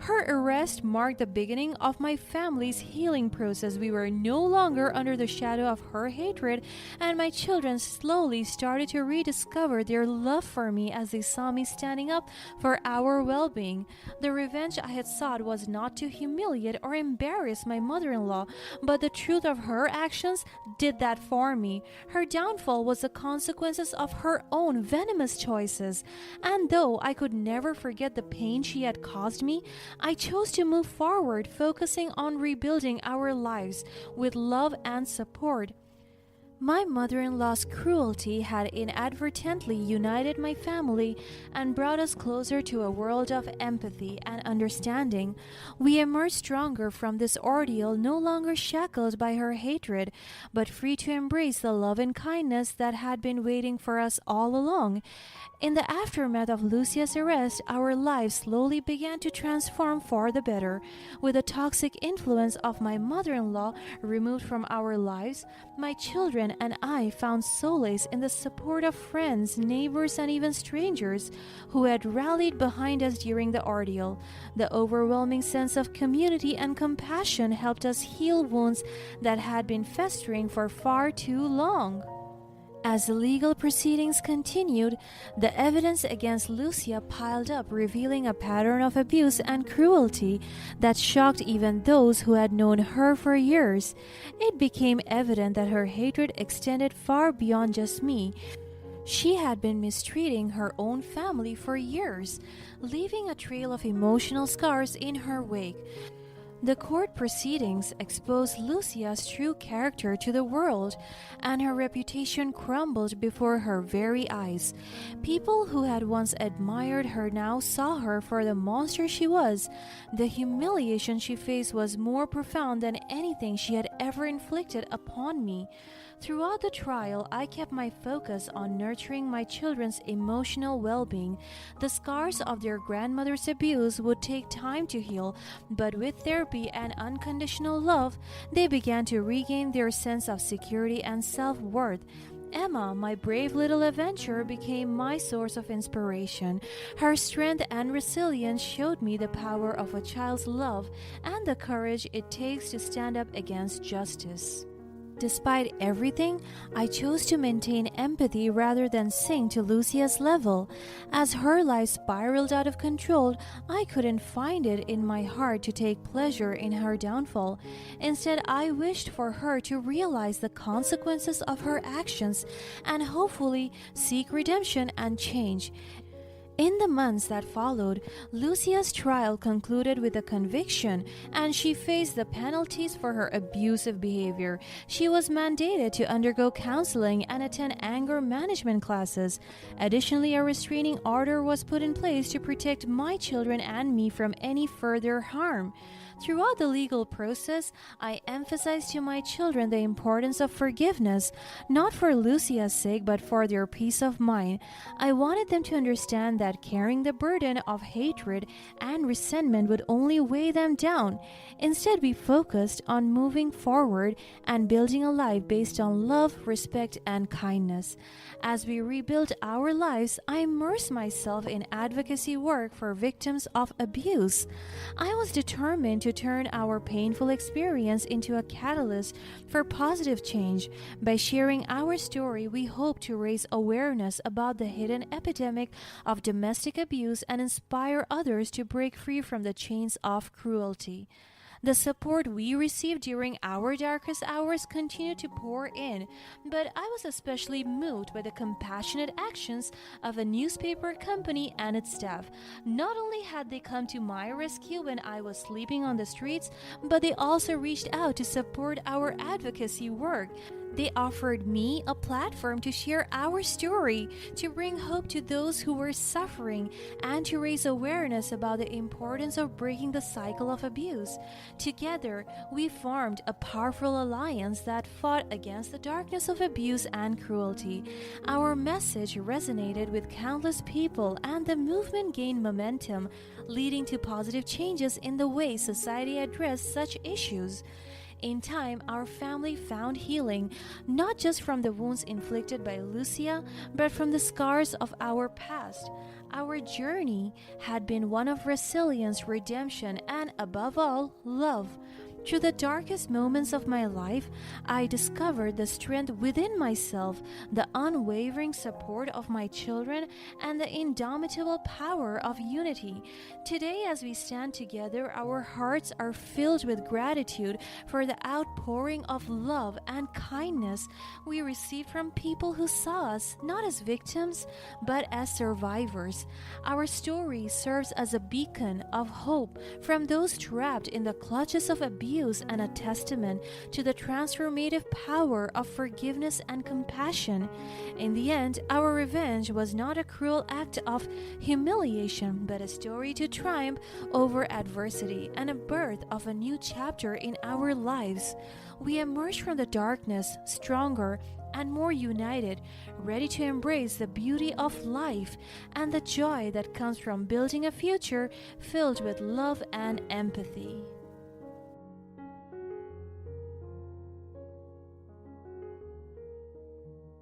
Her arrest marked the beginning of my family's healing process. We were no longer under the shadow of her hatred, and my children slowly started to rediscover their love for me as they saw me standing up for our well-being. The revenge I had sought was not to humiliate or embarrass my mother-in-law, but the truth of her actions did that for me. Her downfall was the consequences of her own venomous choices, and though I could never forget the pain she had caused me, I chose to move forward, focusing on rebuilding our lives with love and support. My mother-in-law's cruelty had inadvertently united my family and brought us closer to a world of empathy and understanding. We emerged stronger from this ordeal, no longer shackled by her hatred, but free to embrace the love and kindness that had been waiting for us all along. In the aftermath of Lucia's arrest, our lives slowly began to transform for the better. With the toxic influence of my mother-in-law removed from our lives, my children and I found solace in the support of friends, neighbors, and even strangers who had rallied behind us during the ordeal. The overwhelming sense of community and compassion helped us heal wounds that had been festering for far too long. As the legal proceedings continued, the evidence against Lucia piled up, revealing a pattern of abuse and cruelty that shocked even those who had known her for years. It became evident that her hatred extended far beyond just me. She had been mistreating her own family for years, leaving a trail of emotional scars in her wake. The court proceedings exposed Lucia's true character to the world, and her reputation crumbled before her very eyes. People who had once admired her now saw her for the monster she was. The humiliation she faced was more profound than anything she had ever inflicted upon me. Throughout the trial, I kept my focus on nurturing my children's emotional well-being. The scars of their grandmother's abuse would take time to heal, but with therapy and unconditional love, they began to regain their sense of security and self-worth. Emma, my brave little adventurer, became my source of inspiration. Her strength and resilience showed me the power of a child's love and the courage it takes to stand up against justice. Despite everything, I chose to maintain empathy rather than sink to Lucia's level. As her life spiraled out of control, I couldn't find it in my heart to take pleasure in her downfall. Instead, I wished for her to realize the consequences of her actions and hopefully seek redemption and change. In the months that followed, Lucia's trial concluded with a conviction, and she faced the penalties for her abusive behavior. She was mandated to undergo counseling and attend anger management classes. Additionally, a restraining order was put in place to protect my children and me from any further harm. Throughout the legal process, I emphasized to my children the importance of forgiveness, not for Lucia's sake, but for their peace of mind. I wanted them to understand that carrying the burden of hatred and resentment would only weigh them down. Instead, we focused on moving forward and building a life based on love, respect, and kindness. As we rebuilt our lives, I immersed myself in advocacy work for victims of abuse. I was determined to turn our painful experience into a catalyst for positive change. By sharing our story, we hope to raise awareness about the hidden epidemic of domestic abuse and inspire others to break free from the chains of cruelty. The support we received during our darkest hours continued to pour in, but I was especially moved by the compassionate actions of a newspaper company and its staff. Not only had they come to my rescue when I was sleeping on the streets, but they also reached out to support our advocacy work. They offered me a platform to share our story, to bring hope to those who were suffering, and to raise awareness about the importance of breaking the cycle of abuse. Together, we formed a powerful alliance that fought against the darkness of abuse and cruelty. Our message resonated with countless people, and the movement gained momentum, leading to positive changes in the way society addressed such issues. In time, our family found healing, not just from the wounds inflicted by Lucia, but from the scars of our past. Our journey had been one of resilience, redemption, and above all, love. Through the darkest moments of my life, I discovered the strength within myself, the unwavering support of my children, and the indomitable power of unity. Today, as we stand together, our hearts are filled with gratitude for the outpouring of love and kindness we received from people who saw us not as victims, but as survivors. Our story serves as a beacon of hope from those trapped in the clutches of abuse and a testament to the transformative power of forgiveness and compassion. In the end, our revenge was not a cruel act of humiliation, but a story to triumph over adversity and a birth of a new chapter in our lives. We emerged from the darkness stronger and more united, ready to embrace the beauty of life and the joy that comes from building a future filled with love and empathy.